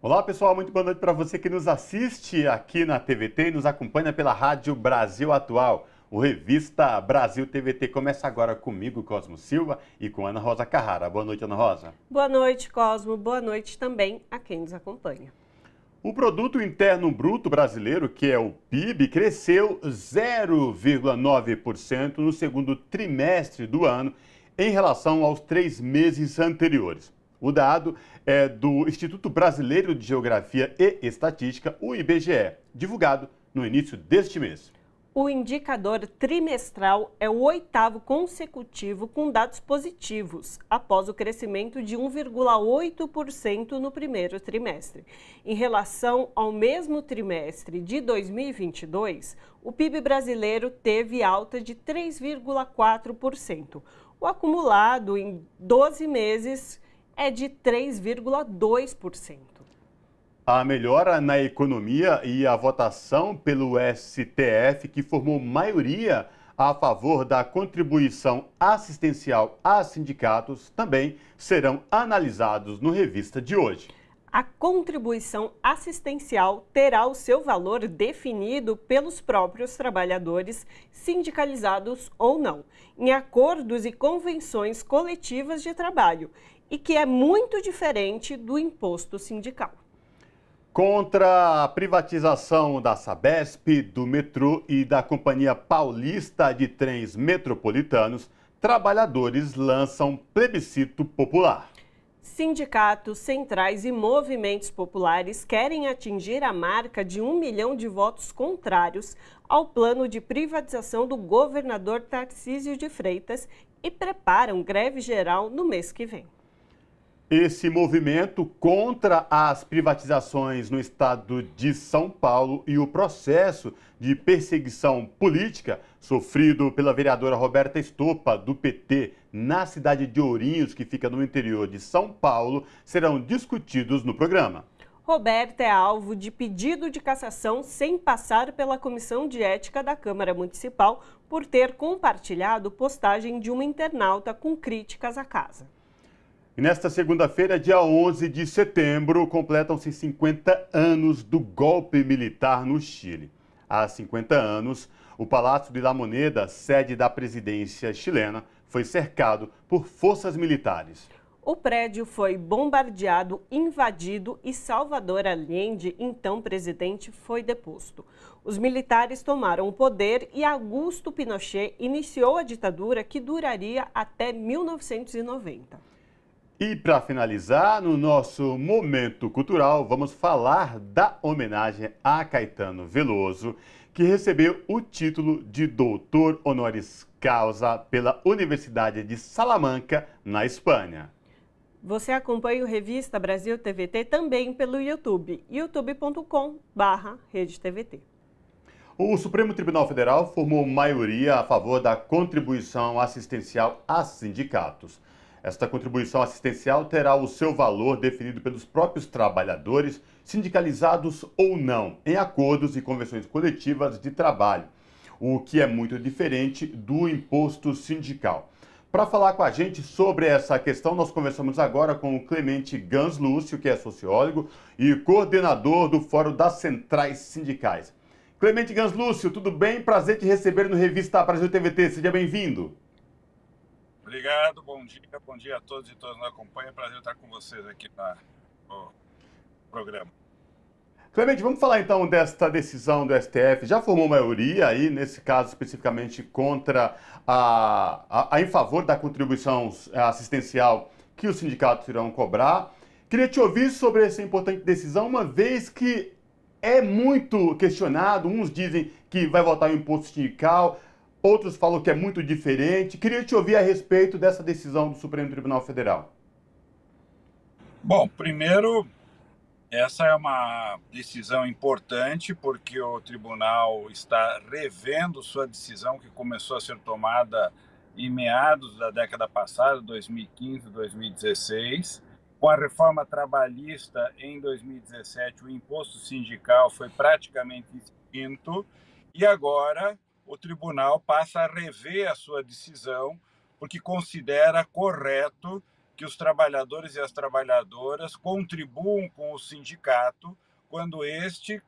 Olá pessoal, muito boa noite para você que nos assiste aqui na TVT e nos acompanha pela Rádio Brasil Atual. O Revista Brasil TVT começa agora comigo, Cosmo Silva, e com Ana Rosa Carrara. Boa noite, Ana Rosa. Boa noite, Cosmo. Boa noite também a quem nos acompanha. O Produto Interno Bruto Brasileiro, que é o PIB, cresceu 0,9% no segundo trimestre do ano em relação aos 3 meses anteriores. O dado é do Instituto Brasileiro de Geografia e Estatística, o IBGE, divulgado no início deste mês. O indicador trimestral é o 8º consecutivo com dados positivos, após o crescimento de 1,8% no primeiro trimestre. Em relação ao mesmo trimestre de 2022, o PIB brasileiro teve alta de 3,4%. O acumulado em 12 meses é de 3,2%. A melhora na economia e a votação pelo STF, que formou maioria a favor da contribuição assistencial a sindicatos, também serão analisados no Revista de hoje. A contribuição assistencial terá o seu valor definido pelos próprios trabalhadores, sindicalizados ou não, em acordos e convenções coletivas de trabalho, e que é muito diferente do imposto sindical. Contra a privatização da Sabesp, do metrô e da Companhia Paulista de Trens Metropolitanos, trabalhadores lançam plebiscito popular. Sindicatos, centrais e movimentos populares querem atingir a marca de 1 milhão de votos contrários ao plano de privatização do governador Tarcísio de Freitas e preparam greve geral no mês que vem. Esse movimento contra as privatizações no estado de São Paulo e o processo de perseguição política sofrido pela vereadora Roberta Estopa, do PT, na cidade de Ourinhos, que fica no interior de São Paulo, serão discutidos no programa. Roberta é alvo de pedido de cassação sem passar pela Comissão de Ética da Câmara Municipal por ter compartilhado postagem de uma internauta com críticas à casa. E nesta segunda-feira, dia 11 de setembro, completam-se 50 anos do golpe militar no Chile. Há 50 anos, o Palácio de la Moneda, sede da presidência chilena, foi cercado por forças militares. O prédio foi bombardeado, invadido e Salvador Allende, então presidente, foi deposto. Os militares tomaram o poder e Augusto Pinochet iniciou a ditadura que duraria até 1990. E para finalizar, no nosso momento cultural, vamos falar da homenagem a Caetano Veloso, que recebeu o título de doutor honoris causa pela Universidade de Salamanca, na Espanha. Você acompanha o Revista Brasil TVT também pelo YouTube, youtube.com/RedeTVT. O Supremo Tribunal Federal formou maioria a favor da contribuição assistencial a sindicatos. Esta contribuição assistencial terá o seu valor definido pelos próprios trabalhadores, sindicalizados ou não, em acordos e convenções coletivas de trabalho, o que é muito diferente do imposto sindical. Para falar com a gente sobre essa questão, nós conversamos agora com o Clemente Ganslúcio, que é sociólogo e coordenador do Fórum das Centrais Sindicais. Clemente Ganslúcio, tudo bem? Prazer te receber no Revista Brasil TVT. Seja bem-vindo. Obrigado, bom dia a todos e todas que nos acompanham. É prazer estar com vocês aqui no programa. Clemente, vamos falar então desta decisão do STF. Já formou maioria aí, nesse caso especificamente contra em favor da contribuição assistencial que os sindicatos irão cobrar. Queria te ouvir sobre essa importante decisão, uma vez que é muito questionado. Uns dizem que vai votar o imposto sindical, outros falam que é muito diferente. Queria te ouvir a respeito dessa decisão do Supremo Tribunal Federal. Bom, primeiro, essa é uma decisão importante porque o tribunal está revendo sua decisão que começou a ser tomada em meados da década passada, 2015, 2016. Com a reforma trabalhista em 2017, o imposto sindical foi praticamente extinto e agora o tribunal passa a rever a sua decisão porque considera correto que os trabalhadores e as trabalhadoras contribuam com o sindicato quando este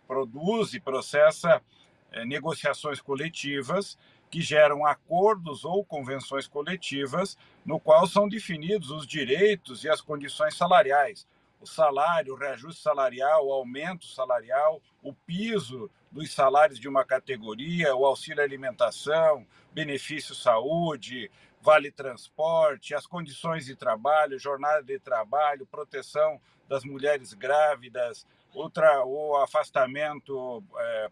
produz e processa negociações coletivas que geram acordos ou convenções coletivas no qual são definidos os direitos e as condições salariais, o salário, o reajuste salarial, o aumento salarial, o piso dos salários de uma categoria, o auxílio alimentação, benefício saúde, vale transporte, as condições de trabalho, jornada de trabalho, proteção das mulheres grávidas, o afastamento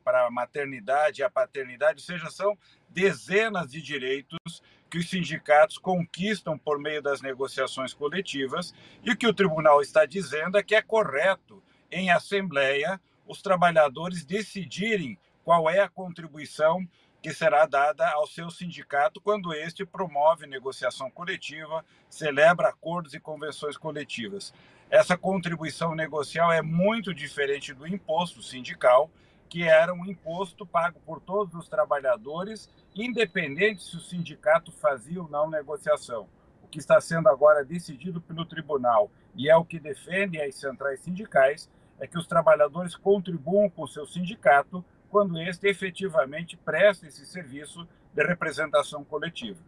para a maternidade e a paternidade, ou seja, são dezenas de direitos que os sindicatos conquistam por meio das negociações coletivas, e o que o tribunal está dizendo é que é correto, em assembleia, os trabalhadores decidirem qual é a contribuição que será dada ao seu sindicato quando este promove negociação coletiva, celebra acordos e convenções coletivas. Essa contribuição negocial é muito diferente do imposto sindical, que era um imposto pago por todos os trabalhadores, independente se o sindicato fazia ou não negociação. O que está sendo agora decidido pelo tribunal, e é o que defendem as centrais sindicais, é que os trabalhadores contribuam com o seu sindicato quando este efetivamente presta esse serviço de representação coletiva.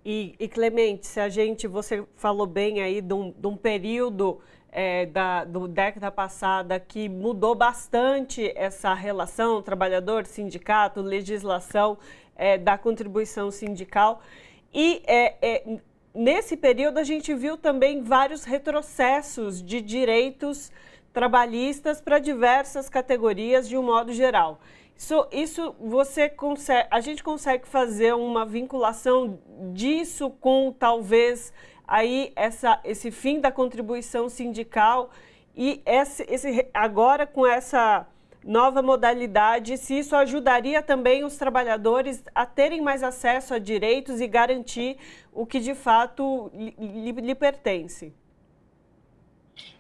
E Clemente, você falou bem aí de um período do década passada que mudou bastante essa relação trabalhador-sindicato, legislação da contribuição sindical. E nesse período a gente viu também vários retrocessos de direitos trabalhistas para diversas categorias de um modo geral. A gente consegue fazer uma vinculação disso com talvez aí esse fim da contribuição sindical e agora com essa nova modalidade, se isso ajudaria também os trabalhadores a terem mais acesso a direitos e garantir o que de fato lhe pertence.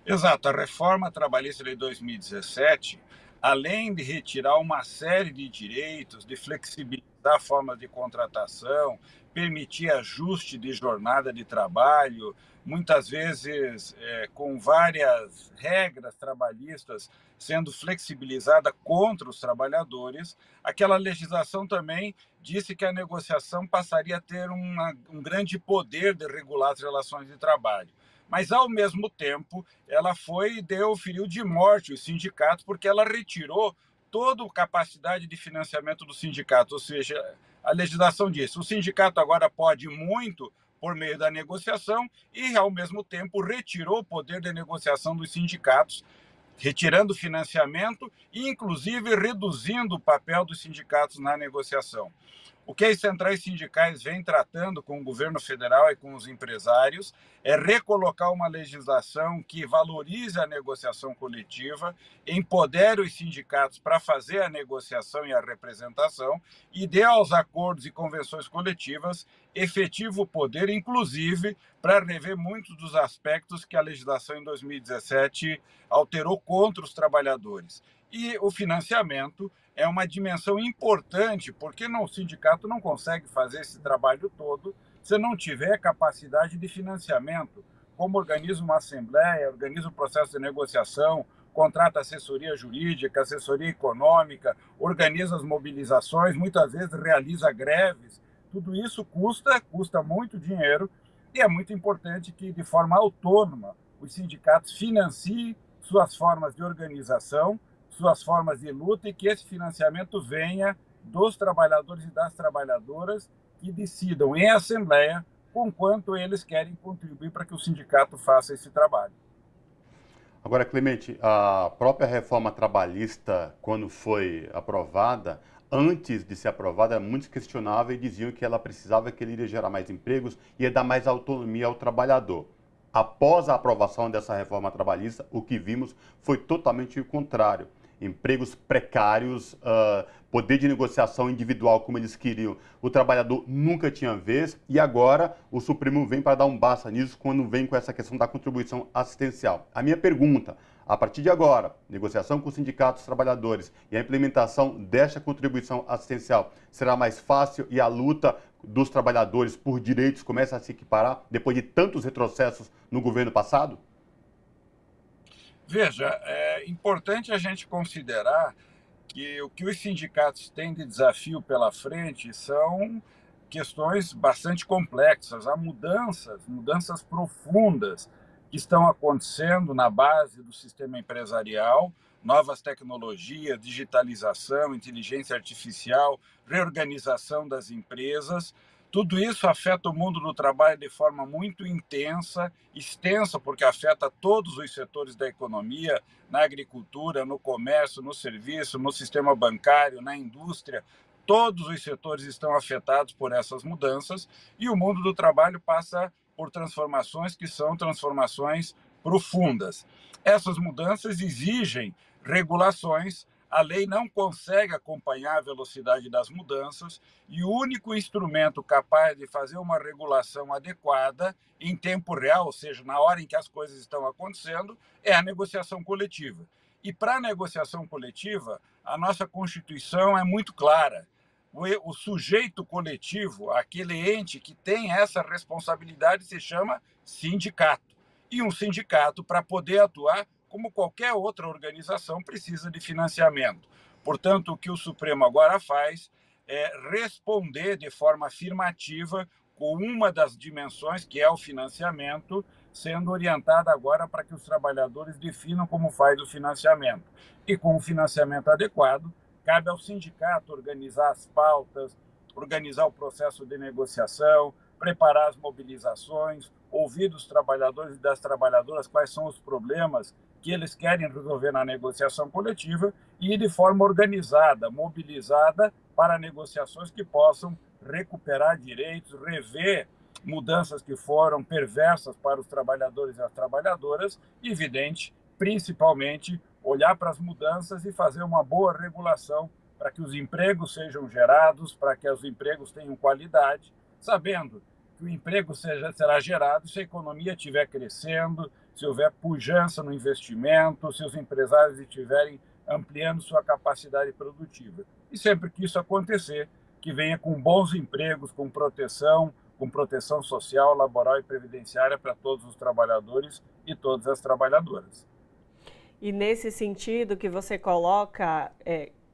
Exato, a reforma trabalhista de 2017, além de retirar uma série de direitos, de flexibilizar formas de contratação, permitir ajuste de jornada de trabalho, muitas vezes com várias regras trabalhistas sendo flexibilizada contra os trabalhadores, aquela legislação também disse que a negociação passaria a ter um grande poder de regular as relações de trabalho. Mas, ao mesmo tempo, ela feriu de morte os sindicatos, porque ela retirou toda a capacidade de financiamento do sindicato. Ou seja, a legislação diz: o sindicato agora pode muito por meio da negociação e, ao mesmo tempo, retirou o poder de negociação dos sindicatos, retirando financiamento e, inclusive, reduzindo o papel dos sindicatos na negociação. O que as centrais sindicais vêm tratando com o governo federal e com os empresários é recolocar uma legislação que valorize a negociação coletiva, empodere os sindicatos para fazer a negociação e a representação e dê aos acordos e convenções coletivas efetivo poder, inclusive para rever muitos dos aspectos que a legislação em 2017 alterou contra os trabalhadores. E o financiamento é uma dimensão importante, porque o sindicato não consegue fazer esse trabalho todo se não tiver capacidade de financiamento. Como organiza uma assembleia, organiza o processo de negociação, contrata assessoria jurídica, assessoria econômica, organiza as mobilizações, muitas vezes realiza greves. Tudo isso custa muito dinheiro, e é muito importante que, de forma autônoma, os sindicatos financiem suas formas de organização, suas formas de luta, e que esse financiamento venha dos trabalhadores e das trabalhadoras, que decidam em assembleia com quanto eles querem contribuir para que o sindicato faça esse trabalho. Agora, Clemente, a própria reforma trabalhista, quando foi aprovada, antes de ser aprovada, muitos questionavam e diziam que ela precisava, que ele iria gerar mais empregos, ia dar mais autonomia ao trabalhador. Após a aprovação dessa reforma trabalhista, o que vimos foi totalmente o contrário. Empregos precários, poder de negociação individual como eles queriam, o trabalhador nunca tinha vez, e agora o Supremo vem para dar um basta nisso quando vem com essa questão da contribuição assistencial. A minha pergunta, A partir de agora, negociação com os sindicatos e trabalhadores e a implementação desta contribuição assistencial será mais fácil e a luta dos trabalhadores por direitos começa a se equiparar depois de tantos retrocessos no governo passado? Veja, é importante a gente considerar que o que os sindicatos têm de desafio pela frente são questões bastante complexas. Há mudanças profundas que estão acontecendo na base do sistema empresarial, novas tecnologias, digitalização, inteligência artificial, reorganização das empresas. Tudo isso afeta o mundo do trabalho de forma muito intensa, extensa, porque afeta todos os setores da economia, na agricultura, no comércio, no serviço, no sistema bancário, na indústria. Todos os setores estão afetados por essas mudanças e o mundo do trabalho passa por transformações que são transformações profundas. Essas mudanças exigem regulações. A lei não consegue acompanhar a velocidade das mudanças e o único instrumento capaz de fazer uma regulação adequada em tempo real, ou seja, na hora em que as coisas estão acontecendo, é a negociação coletiva. E para a negociação coletiva, a nossa Constituição é muito clara. O sujeito coletivo, aquele ente que tem essa responsabilidade, se chama sindicato. E um sindicato, para poder atuar, como qualquer outra organização, precisa de financiamento. Portanto, o que o Supremo agora faz é responder de forma afirmativa com uma das dimensões, que é o financiamento, sendo orientada agora para que os trabalhadores definam como faz o financiamento. E com o financiamento adequado, cabe ao sindicato organizar as pautas, organizar o processo de negociação, preparar as mobilizações, ouvir dos trabalhadores e das trabalhadoras quais são os problemas que eles querem resolver na negociação coletiva e ir de forma organizada, mobilizada para negociações que possam recuperar direitos, rever mudanças que foram perversas para os trabalhadores e as trabalhadoras, e, evidente, principalmente, olhar para as mudanças e fazer uma boa regulação para que os empregos sejam gerados, para que os empregos tenham qualidade, sabendo que o emprego será gerado se a economia estiver crescendo, se houver pujança no investimento, se os empresários estiverem ampliando sua capacidade produtiva. E sempre que isso acontecer, que venha com bons empregos, com proteção social, laboral e previdenciária para todos os trabalhadores e todas as trabalhadoras. E nesse sentido que você coloca,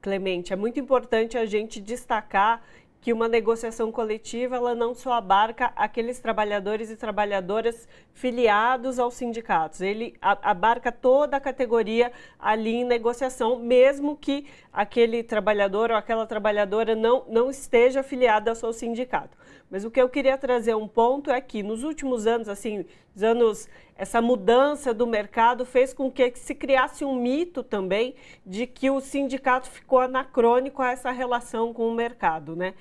Clemente, é muito importante a gente destacar que uma negociação coletiva ela não só abarca aqueles trabalhadores e trabalhadoras filiados aos sindicatos, ele abarca toda a categoria ali em negociação, mesmo que aquele trabalhador ou aquela trabalhadora não esteja afiliada ao seu sindicato. Mas o que eu queria trazer um ponto é que nos últimos anos, essa mudança do mercado fez com que se criasse um mito também de que o sindicato ficou anacrônico a essa relação com o mercado, né?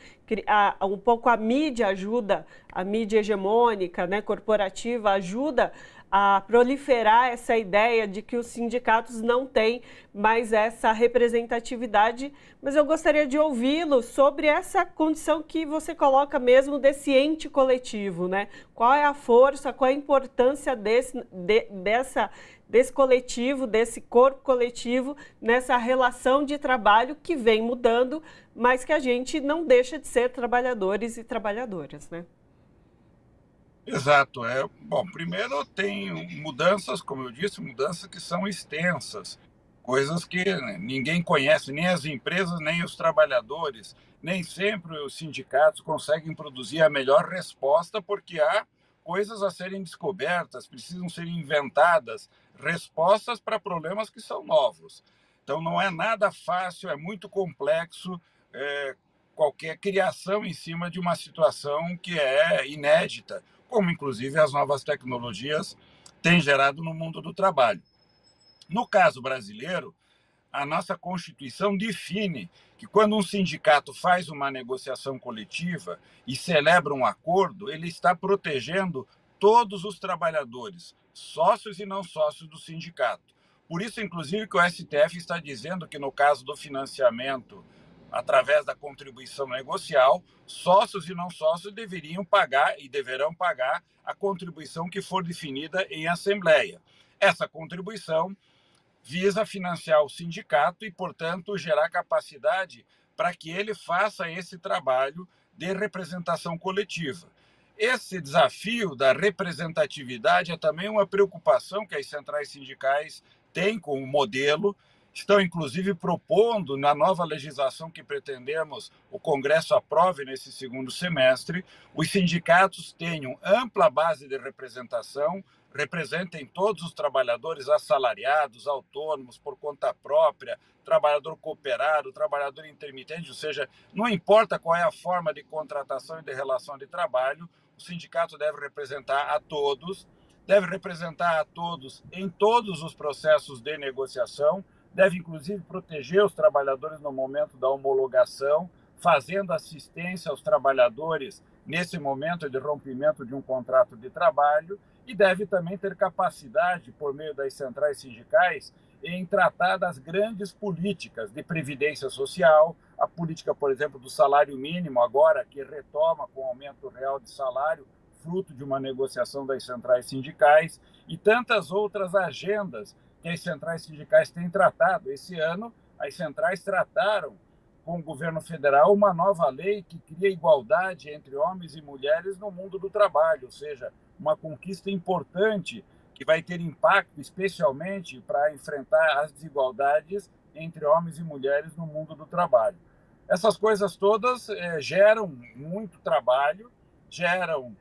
Um pouco a mídia ajuda, a mídia hegemônica, né, corporativa ajuda a proliferar essa ideia de que os sindicatos não têm mais essa representatividade, mas eu gostaria de ouvi-lo sobre essa condição que você coloca mesmo desse ente coletivo, né? Qual é a força, qual é a importância desse coletivo, desse corpo coletivo, nessa relação de trabalho que vem mudando, mas que a gente não deixa de ser trabalhadores e trabalhadoras, né? Exato. Bom, primeiro tem mudanças, como eu disse, mudanças que são extensas, coisas que ninguém conhece, nem as empresas, nem os trabalhadores, nem sempre os sindicatos conseguem produzir a melhor resposta, porque há coisas a serem descobertas, precisam ser inventadas respostas para problemas que são novos. Então não é nada fácil, é muito complexo, qualquer criação em cima de uma situação que é inédita, como inclusive as novas tecnologias têm gerado no mundo do trabalho. No caso brasileiro, a nossa Constituição define que quando um sindicato faz uma negociação coletiva e celebra um acordo, ele está protegendo todos os trabalhadores, sócios e não sócios do sindicato. Por isso, inclusive, que o STF está dizendo que no caso do financiamento através da contribuição negocial, sócios e não sócios deveriam pagar e deverão pagar a contribuição que for definida em assembleia. Essa contribuição visa financiar o sindicato e, portanto, gerar capacidade para que ele faça esse trabalho de representação coletiva. Esse desafio da representatividade é também uma preocupação que as centrais sindicais têm com o modelo. Estão, inclusive, propondo, na nova legislação que pretendemos o Congresso aprove nesse segundo semestre, os sindicatos tenham ampla base de representação, representem todos os trabalhadores assalariados, autônomos, por conta própria, trabalhador cooperado, trabalhador intermitente, ou seja, não importa qual é a forma de contratação e de relação de trabalho, o sindicato deve representar a todos em todos os processos de negociação, deve inclusive proteger os trabalhadores no momento da homologação, fazendo assistência aos trabalhadores nesse momento de rompimento de um contrato de trabalho, e deve também ter capacidade, por meio das centrais sindicais, em tratar das grandes políticas de previdência social, a política, por exemplo, do salário mínimo, agora que retoma com o aumento real de salário, fruto de uma negociação das centrais sindicais, e tantas outras agendas que as centrais sindicais têm tratado. Esse ano, as centrais trataram com o governo federal uma nova lei que cria igualdade entre homens e mulheres no mundo do trabalho, ou seja, uma conquista importante que vai ter impacto especialmente para enfrentar as desigualdades entre homens e mulheres no mundo do trabalho. Essas coisas todas geram muito trabalho, geram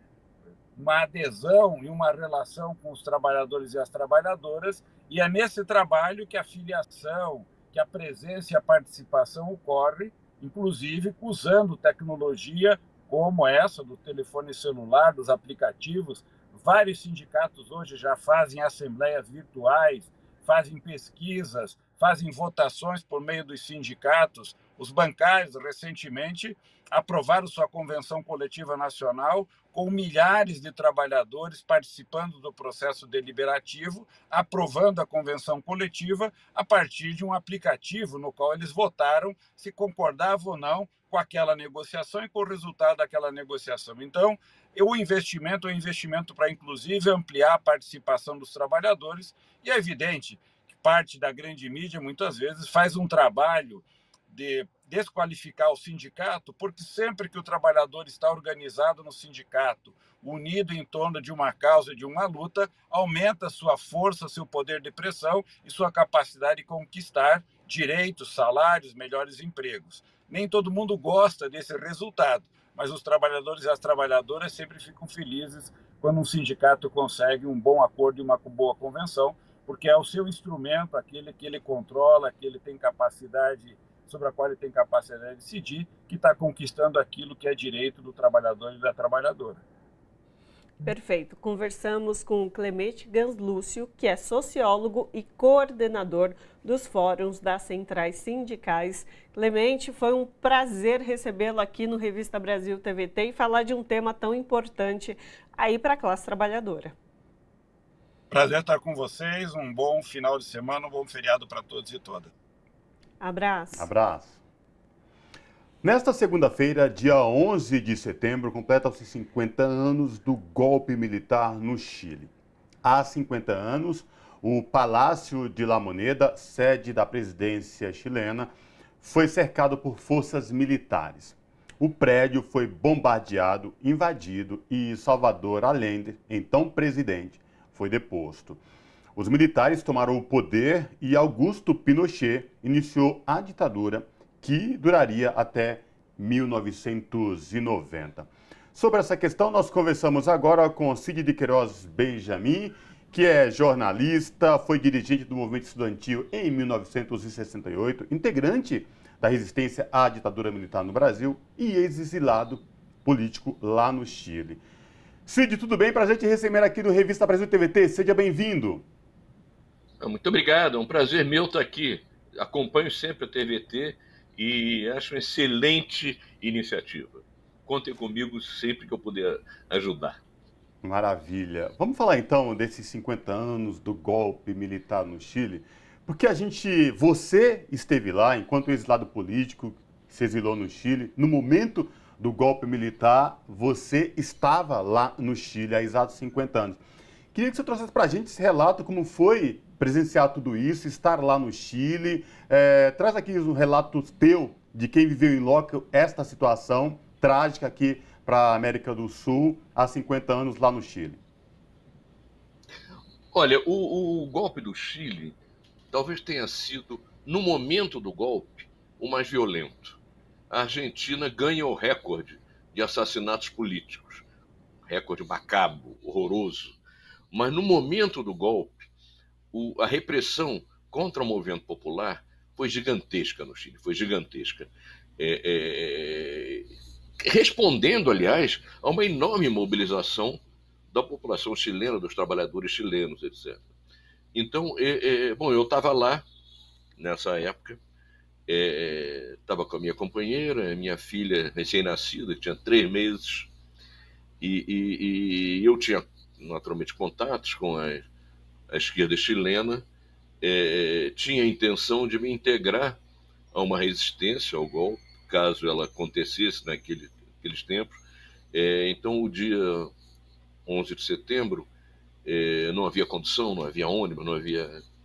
uma adesão e uma relação com os trabalhadores e as trabalhadoras, e é nesse trabalho que a filiação, que a presença e a participação ocorre, inclusive usando tecnologia como essa do telefone celular, dos aplicativos. Vários sindicatos hoje já fazem assembleias virtuais, fazem pesquisas, fazem votações por meio dos sindicatos. Os bancários, recentemente, aprovaram sua convenção coletiva nacional com milhares de trabalhadores participando do processo deliberativo, aprovando a convenção coletiva a partir de um aplicativo no qual eles votaram se concordavam ou não com aquela negociação e com o resultado daquela negociação. Então, o investimento é um investimento para, inclusive, ampliar a participação dos trabalhadores, e é evidente que parte da grande mídia, muitas vezes, faz um trabalho de desqualificar o sindicato, porque sempre que o trabalhador está organizado no sindicato, unido em torno de uma causa, de uma luta, aumenta sua força, seu poder de pressão e sua capacidade de conquistar direitos, salários, melhores empregos. Nem todo mundo gosta desse resultado, mas os trabalhadores e as trabalhadoras sempre ficam felizes quando um sindicato consegue um bom acordo e uma boa convenção, porque é o seu instrumento, aquele que ele controla, que ele tem capacidade, sobre a qual ele tem capacidade de decidir, que está conquistando aquilo que é direito do trabalhador e da trabalhadora. Perfeito. Conversamos com o Clemente Ganslúcio, que é sociólogo e coordenador dos fóruns das centrais sindicais. Clemente, foi um prazer recebê-lo aqui no Revista Brasil TVT e falar de um tema tão importante aí para a classe trabalhadora. Prazer estar com vocês, um bom final de semana, um bom feriado para todos e todas. Abraço. Abraço. Nesta segunda-feira, dia 11 de setembro, completam-se 50 anos do golpe militar no Chile. Há 50 anos, o Palácio de La Moneda, sede da presidência chilena, foi cercado por forças militares. O prédio foi bombardeado, invadido e Salvador Allende, então presidente, foi deposto. Os militares tomaram o poder e Augusto Pinochet iniciou a ditadura, que duraria até 1990. Sobre essa questão, nós conversamos agora com Cid de Queiroz Benjamin, que é jornalista, foi dirigente do movimento estudantil em 1968, integrante da resistência à ditadura militar no Brasil e ex-exilado político lá no Chile. Cid, tudo bem? Prazer te receber aqui no Revista Brasil TVT. Seja bem-vindo. Muito obrigado, é um prazer meu estar aqui. Acompanho sempre a TVT e acho uma excelente iniciativa. Contem comigo sempre que eu puder ajudar. Maravilha. Vamos falar então desses 50 anos do golpe militar no Chile, porque você esteve lá enquanto exilado político, se exilou no Chile. No momento do golpe militar, você estava lá no Chile há exatos 50 anos. Queria que você trouxesse para a gente esse relato, como foi presenciar tudo isso, estar lá no Chile. Traz aqui um relato teu de quem viveu em loco esta situação trágica aqui para a América do Sul há 50 anos lá no Chile. Olha, o golpe do Chile talvez tenha sido, no momento do golpe, o mais violento. A Argentina ganha o recorde de assassinatos políticos, recorde macabro, horroroso. Mas no momento do golpe, a repressão contra o movimento popular foi gigantesca no Chile, foi gigantesca. Respondendo, aliás, a uma enorme mobilização da população chilena, dos trabalhadores chilenos, etc. Então, bom, eu estava lá nessa época, estava com a minha companheira, minha filha recém-nascida, que tinha 3 meses, e eu tinha naturalmente contatos com a esquerda chilena, tinha a intenção de me integrar a uma resistência ao golpe, caso ela acontecesse naqueles tempos. Então, o dia 11 de setembro, não havia condução, não havia ônibus,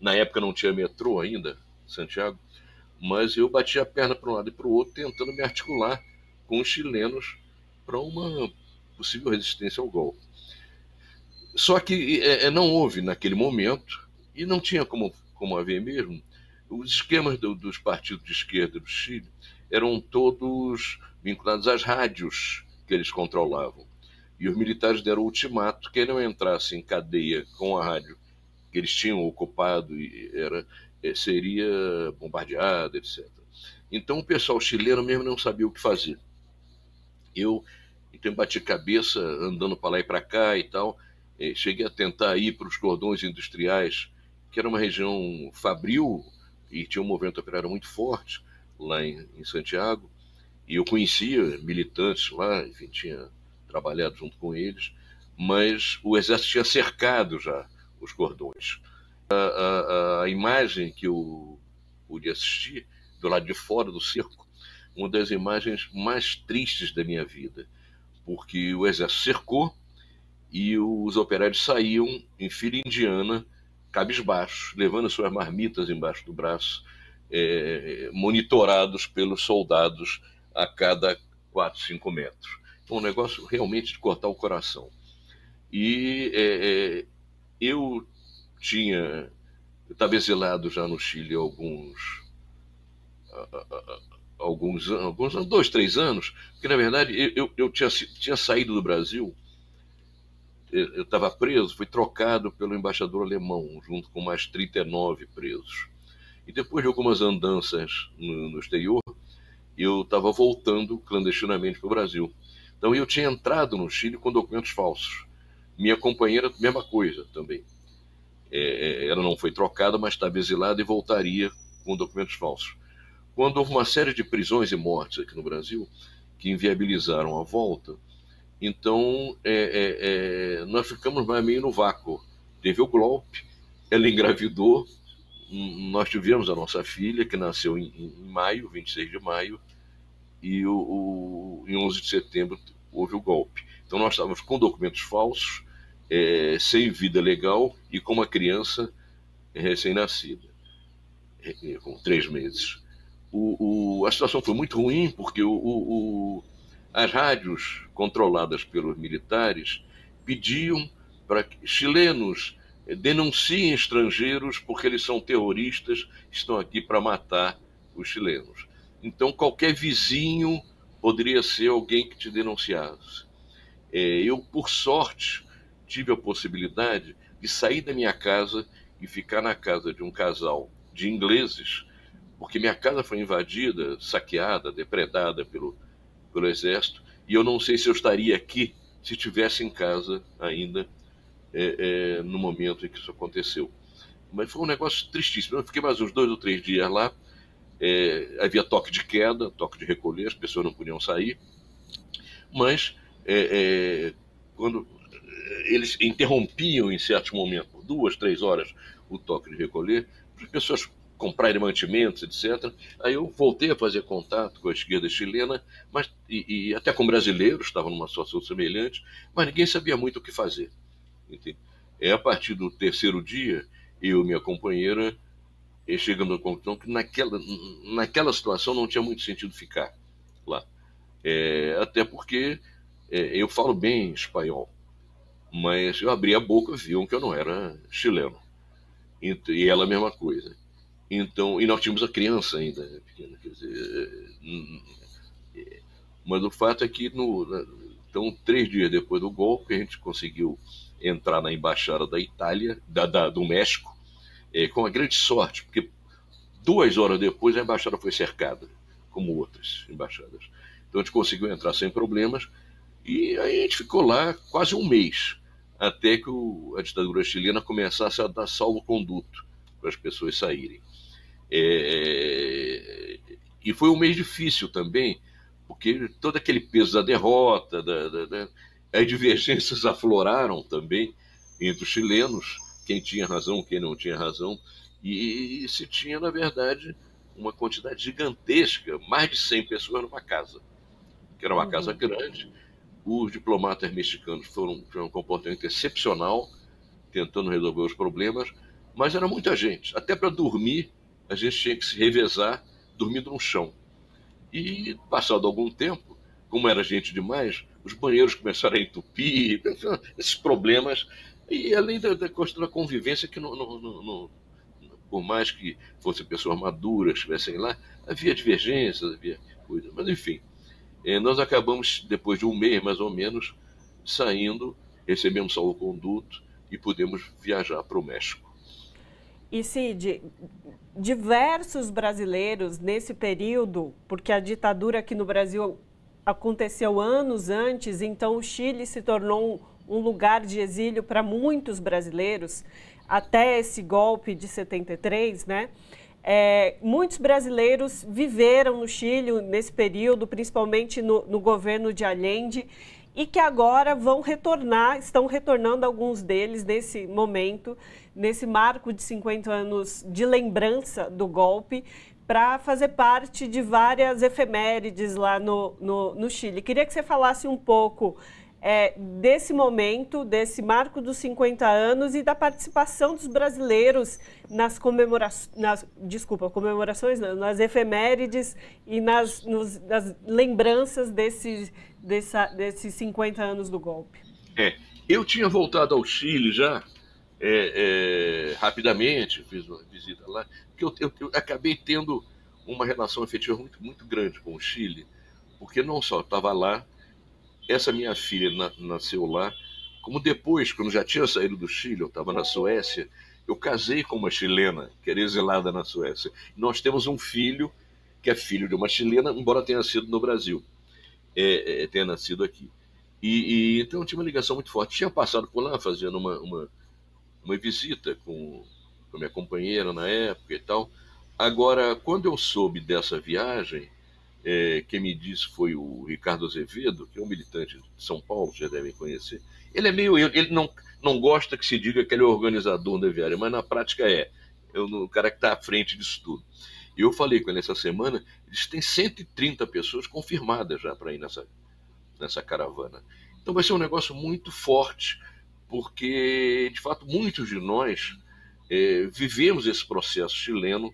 na época não tinha metrô ainda, Santiago, mas eu bati a perna para um lado e para o outro, tentando me articular com os chilenos para uma possível resistência ao golpe. Só que não houve naquele momento, e não tinha como haver mesmo, os esquemas dos partidos de esquerda do Chile eram todos vinculados às rádios que eles controlavam. E os militares deram o ultimato: quem não entrasse em cadeia com a rádio que eles tinham ocupado seria bombardeado, etc. Então o pessoal chileno mesmo não sabia o que fazer. Então bati cabeça andando para lá e para cá e tal. Cheguei a tentar ir para os cordões industriais, que era uma região fabril e tinha um movimento operário muito forte lá em Santiago. E eu conhecia militantes lá, enfim, tinha trabalhado junto com eles, mas o exército tinha cercado já os cordões. A imagem que eu pude assistir do lado de fora do cerco, uma das imagens mais tristes da minha vida, porque o exército cercou e os operários saíam em fila indiana, cabisbaixos, levando suas marmitas embaixo do braço, monitorados pelos soldados a cada 4, 5 metros. Então, um negócio realmente de cortar o coração. E eu estava exilado já no Chile há alguns anos, 2, 3 anos, porque na verdade eu tinha saído do Brasil, eu estava preso, fui trocado pelo embaixador alemão, junto com mais 39 presos. E depois de algumas andanças no exterior, eu estava voltando clandestinamente para o Brasil. Então eu tinha entrado no Chile com documentos falsos. Minha companheira, mesma coisa também. Ela não foi trocada, mas estava exilada e voltaria com documentos falsos. Quando houve uma série de prisões e mortes aqui no Brasil, que inviabilizaram a volta, então nós ficamos meio no vácuo. Teve o golpe, ela engravidou, nós tivemos a nossa filha, que nasceu em maio, 26 de maio, e em 11 de setembro houve o golpe. Então nós estávamos com documentos falsos, sem vida legal e com uma criança recém-nascida, com 3 meses. A situação foi muito ruim, porque as rádios controladas pelos militares pediam para que chilenos denunciem estrangeiros porque eles são terroristas, estão aqui para matar os chilenos. Então qualquer vizinho poderia ser alguém que te denunciasse. Eu, por sorte, tive a possibilidade de sair da minha casa e ficar na casa de um casal de ingleses, porque minha casa foi invadida, saqueada, depredada pelo exército, e eu não sei se eu estaria aqui se estivesse em casa ainda no momento em que isso aconteceu. Mas foi um negócio tristíssimo. Eu fiquei mais uns 2 ou 3 dias lá. Havia toque de queda, toque de recolher, as pessoas não podiam sair, mas quando eles interrompiam em certos momentos, por 2, 3 horas, o toque de recolher, para as pessoas comprarem mantimentos, etc. Aí eu voltei a fazer contato com a esquerda chilena, e até com brasileiros, estavam numa situação semelhante, mas ninguém sabia muito o que fazer. Entende? A partir do 3º dia, eu e minha companheira chegamos à conclusão que naquela situação não tinha muito sentido ficar lá. Até porque eu falo bem espanhol, mas eu abri a boca, viam que eu não era chileno. E ela a mesma coisa. Então, e nós tínhamos a criança ainda pequena, quer dizer, mas o fato é que então 3 dias depois do golpe a gente conseguiu entrar na embaixada da Itália, do México, com a grande sorte, porque 2 horas depois a embaixada foi cercada, como outras embaixadas. Então a gente conseguiu entrar sem problemas e aí a gente ficou lá quase um mês, até que a ditadura chilena começasse a dar salvo-conduto para as pessoas saírem. E foi um mês difícil também, porque todo aquele peso da derrota, as divergências afloraram também entre os chilenos, quem tinha razão, quem não tinha razão, e se tinha, na verdade, uma quantidade gigantesca, mais de 100 pessoas numa casa, que era uma casa grande. Os diplomatas mexicanos tiveram um comportamento excepcional, tentando resolver os problemas, mas era muita gente. Até para dormir, a gente tinha que se revezar dormindo no chão. E, passado algum tempo, como era gente demais, os banheiros começaram a entupir, esses problemas. E além da questão da convivência, que por mais que fossem pessoas maduras, estivessem lá, havia divergências, havia coisas. Mas, enfim, nós acabamos, depois de um mês, mais ou menos, saindo, recebemos salvo-conduto e pudemos viajar para o México. E, Cid, diversos brasileiros nesse período, porque a ditadura aqui no Brasil aconteceu anos antes, então o Chile se tornou um lugar de exílio para muitos brasileiros, até esse golpe de 73, né? Muitos brasileiros viveram no Chile nesse período, principalmente no governo de Allende, e que agora estão retornando alguns deles nesse momento, nesse marco de 50 anos de lembrança do golpe, para fazer parte de várias efemérides lá no Chile. Queria que você falasse um pouco desse momento, desse marco dos 50 anos e da participação dos brasileiros nas nas efemérides e nas lembranças desses 50 anos do golpe. Eu tinha voltado ao Chile já, rapidamente, fiz uma visita lá, porque eu acabei tendo uma relação afetiva muito, muito grande com o Chile, porque não só estava lá, essa minha filha nasceu lá, como depois, quando já tinha saído do Chile, eu estava na Suécia, eu casei com uma chilena, que era exilada na Suécia. Nós temos um filho, que é filho de uma chilena, embora tenha sido no Brasil, tenha nascido aqui. Então eu tinha uma ligação muito forte. Tinha passado por lá fazendo uma visita com minha companheira na época e tal. Agora, quando eu soube dessa viagem, quem me disse foi o Ricardo Azevedo, que é um militante de São Paulo, já devem conhecer. Ele ele não gosta que se diga que ele é organizador da viagem, mas na prática o cara que está à frente disso tudo. E eu falei com ele essa semana, eles têm 130 pessoas confirmadas já para ir nessa caravana. Então vai ser um negócio muito forte, porque, de fato, muitos de nós vivemos esse processo chileno.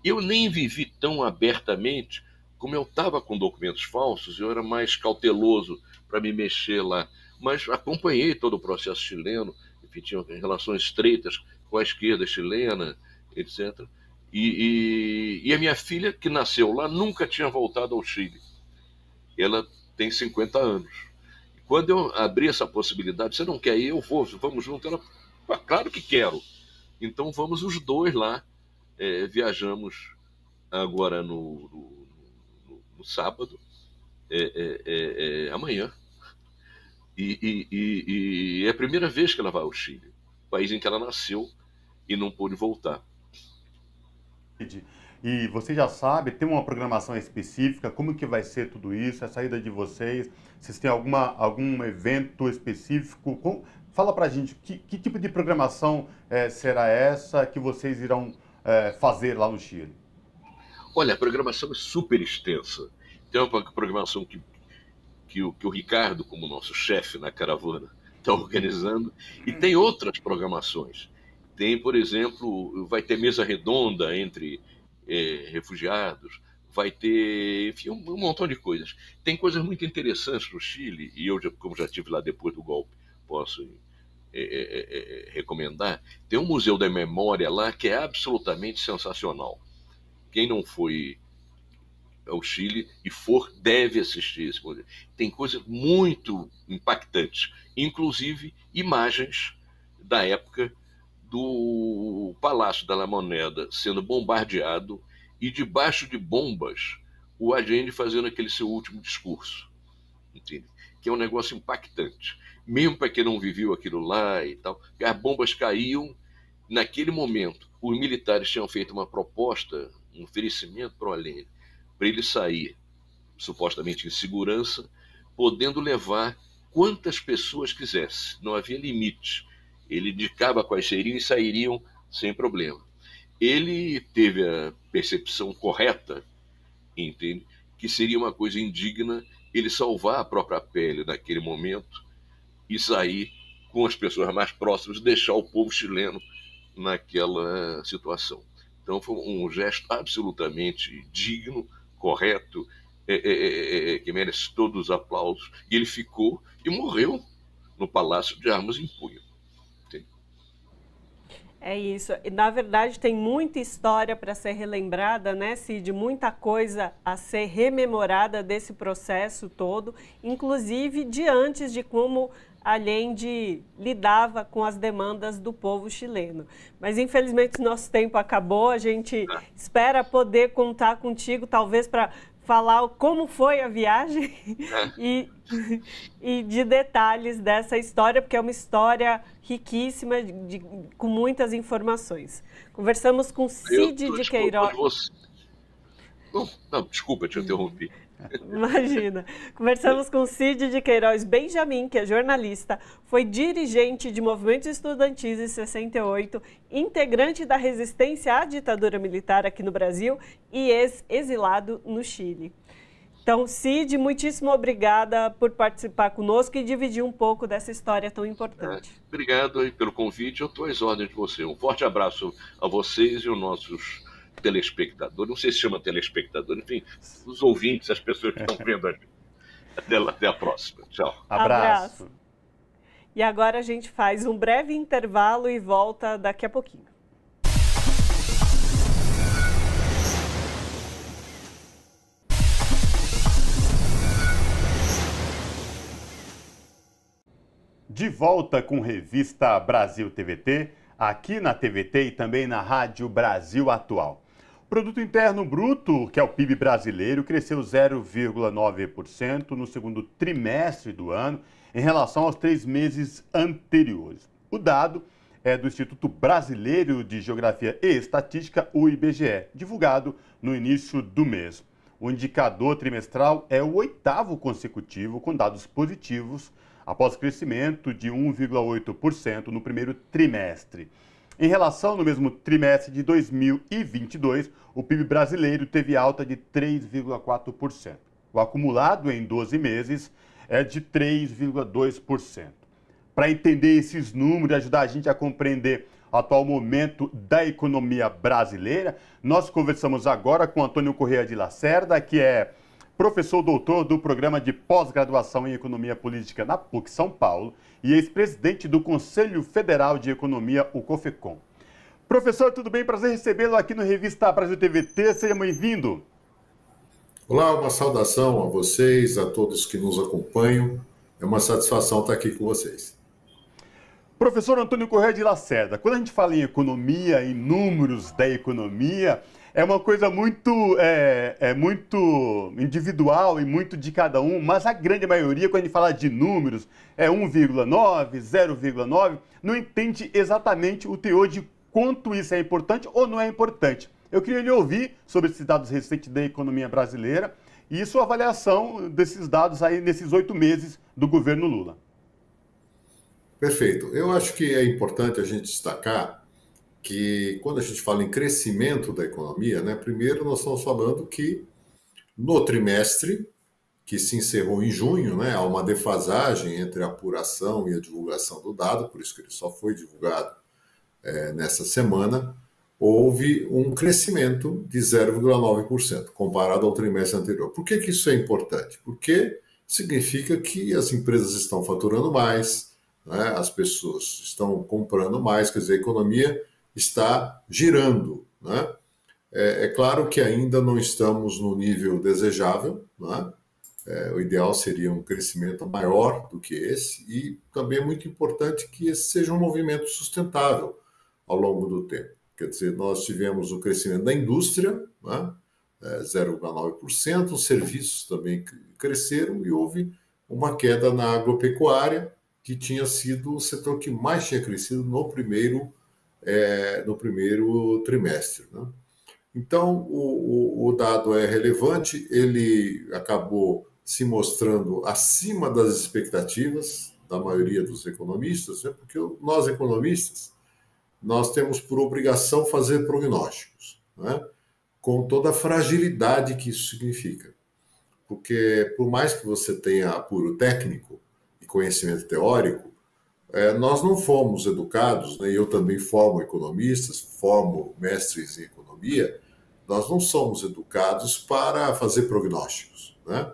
Eu nem vivi tão abertamente, como eu estava com documentos falsos, eu era mais cauteloso para me mexer lá, mas acompanhei todo o processo chileno, enfim, tinha relações estreitas com a esquerda chilena, etc. E a minha filha, que nasceu lá, nunca tinha voltado ao Chile. Ela tem 50 anos. Quando eu abri essa possibilidade, você não quer ir? Eu vou, vamos junto. Ela, claro que quero. Então vamos os dois lá. Viajamos agora no sábado, amanhã. E é a primeira vez que ela vai ao Chile, país em que ela nasceu e não pôde voltar. E você já sabe, tem uma programação específica, como que vai ser tudo isso, a saída de vocês? Vocês têm algum evento específico? Fala pra gente, que tipo de programação será essa que vocês irão fazer lá no Chile? Olha, a programação é super extensa. Tem uma programação que o Ricardo, como nosso chefe na caravana, está organizando, e tem outras programações. Tem, por exemplo, vai ter mesa redonda entre refugiados, vai ter, enfim, um montão de coisas. Tem coisas muito interessantes no Chile, e eu, como já estive lá depois do golpe, posso recomendar. Tem um Museu da Memória lá que é absolutamente sensacional. Quem não foi ao Chile e for, deve assistir esse museu. Tem coisas muito impactantes, inclusive imagens da época do Palácio da La Moneda sendo bombardeado e debaixo de bombas o Allende fazendo aquele seu último discurso, entende? Que é um negócio impactante. Mesmo para quem não viveu aquilo lá e tal, as bombas caíam. Naquele momento, os militares tinham feito uma proposta, um oferecimento para o Allende, para ele sair, supostamente em segurança, podendo levar quantas pessoas quisesse. Não havia limite. Ele indicava quais seriam e sairiam sem problema. Ele teve a percepção correta, entende? Que seria uma coisa indigna ele salvar a própria pele naquele momento e sair com as pessoas mais próximas, deixar o povo chileno naquela situação. Então foi um gesto absolutamente digno, correto, que merece todos os aplausos. E ele ficou e morreu no Palácio de Armas em Punho. É isso. E, na verdade, tem muita história para ser relembrada, né, Cid? Muita coisa a ser rememorada desse processo todo, inclusive de antes de como Allende lidava com as demandas do povo chileno. Mas, infelizmente, nosso tempo acabou. A gente espera poder contar contigo, talvez, para falar como foi a viagem e de detalhes dessa história, porque é uma história riquíssima, com muitas informações. Conversamos com Cid de Queiroz. Não, desculpa, te interrompi. Imagina. Conversamos com Cid de Queiroz Benjamin, que é jornalista, foi dirigente de movimentos estudantis em 68, integrante da resistência à ditadura militar aqui no Brasil e ex-exilado no Chile. Então, Cid, muitíssimo obrigada por participar conosco e dividir um pouco dessa história tão importante. Obrigado aí pelo convite, eu estou às ordens de você. Um forte abraço a vocês e aos nossos telespectadores, não sei se chama telespectador, enfim, os ouvintes, as pessoas que estão vendo aqui. Até a próxima. Tchau. Abraço. E agora a gente faz um breve intervalo e volta daqui a pouquinho. De volta com Revista Brasil TVT, aqui na TVT e também na Rádio Brasil Atual. O Produto Interno Bruto, que é o PIB brasileiro, cresceu 0,9% no segundo trimestre do ano em relação aos 3 meses anteriores. O dado é do Instituto Brasileiro de Geografia e Estatística, o IBGE, divulgado no início do mês. O indicador trimestral é o 8º consecutivo com dados positivos, após crescimento de 1,8% no primeiro trimestre. Em relação no mesmo trimestre de 2022, o PIB brasileiro teve alta de 3,4%. O acumulado em 12 meses é de 3,2%. Para entender esses números e ajudar a gente a compreender o atual momento da economia brasileira, nós conversamos agora com Antônio Corrêa de Lacerda, que é professor doutor do programa de pós-graduação em Economia Política na PUC São Paulo e ex-presidente do Conselho Federal de Economia, o COFECOM. Professor, tudo bem? Prazer recebê-lo aqui no Revista Brasil TVT. Seja bem-vindo. Olá, uma saudação a vocês, a todos que nos acompanham. É uma satisfação estar aqui com vocês. Professor Antônio Corrêa de Lacerda, quando a gente fala em economia, em números da economia, é uma coisa muito individual e muito de cada um, mas a grande maioria, quando a gente fala de números, é 1,9, 0,9, não entende exatamente o teor de quanto isso é importante ou não é importante. Eu queria lhe ouvir sobre esses dados recentes da economia brasileira e sua avaliação desses dados aí nesses 8 meses do governo Lula. Perfeito. Eu acho que é importante a gente destacar que quando a gente fala em crescimento da economia, né, primeiro nós estamos falando que no trimestre, que se encerrou em junho, né, há uma defasagem entre a apuração e a divulgação do dado, por isso que ele só foi divulgado nessa semana, houve um crescimento de 0,9% comparado ao trimestre anterior. Por que isso é importante? Porque significa que as empresas estão faturando mais, né? As pessoas estão comprando mais, quer dizer, a economia está girando, né? É claro que ainda não estamos no nível desejável, né? O ideal seria um crescimento maior do que esse, e também é muito importante que esse seja um movimento sustentável ao longo do tempo. Quer dizer, nós tivemos o crescimento da indústria, né? 0,9%, os serviços também cresceram, e houve uma queda na agropecuária, que tinha sido o setor que mais tinha crescido no primeiro trimestre, né? Então, o dado é relevante, ele acabou se mostrando acima das expectativas da maioria dos economistas, né? Porque nós, economistas, nós temos por obrigação fazer prognósticos, né? Com toda a fragilidade que isso significa. Porque, por mais que você tenha apuro técnico e conhecimento teórico, nós não fomos educados, né? Eu também formo economistas, formo mestres em economia, nós não somos educados para fazer prognósticos, né?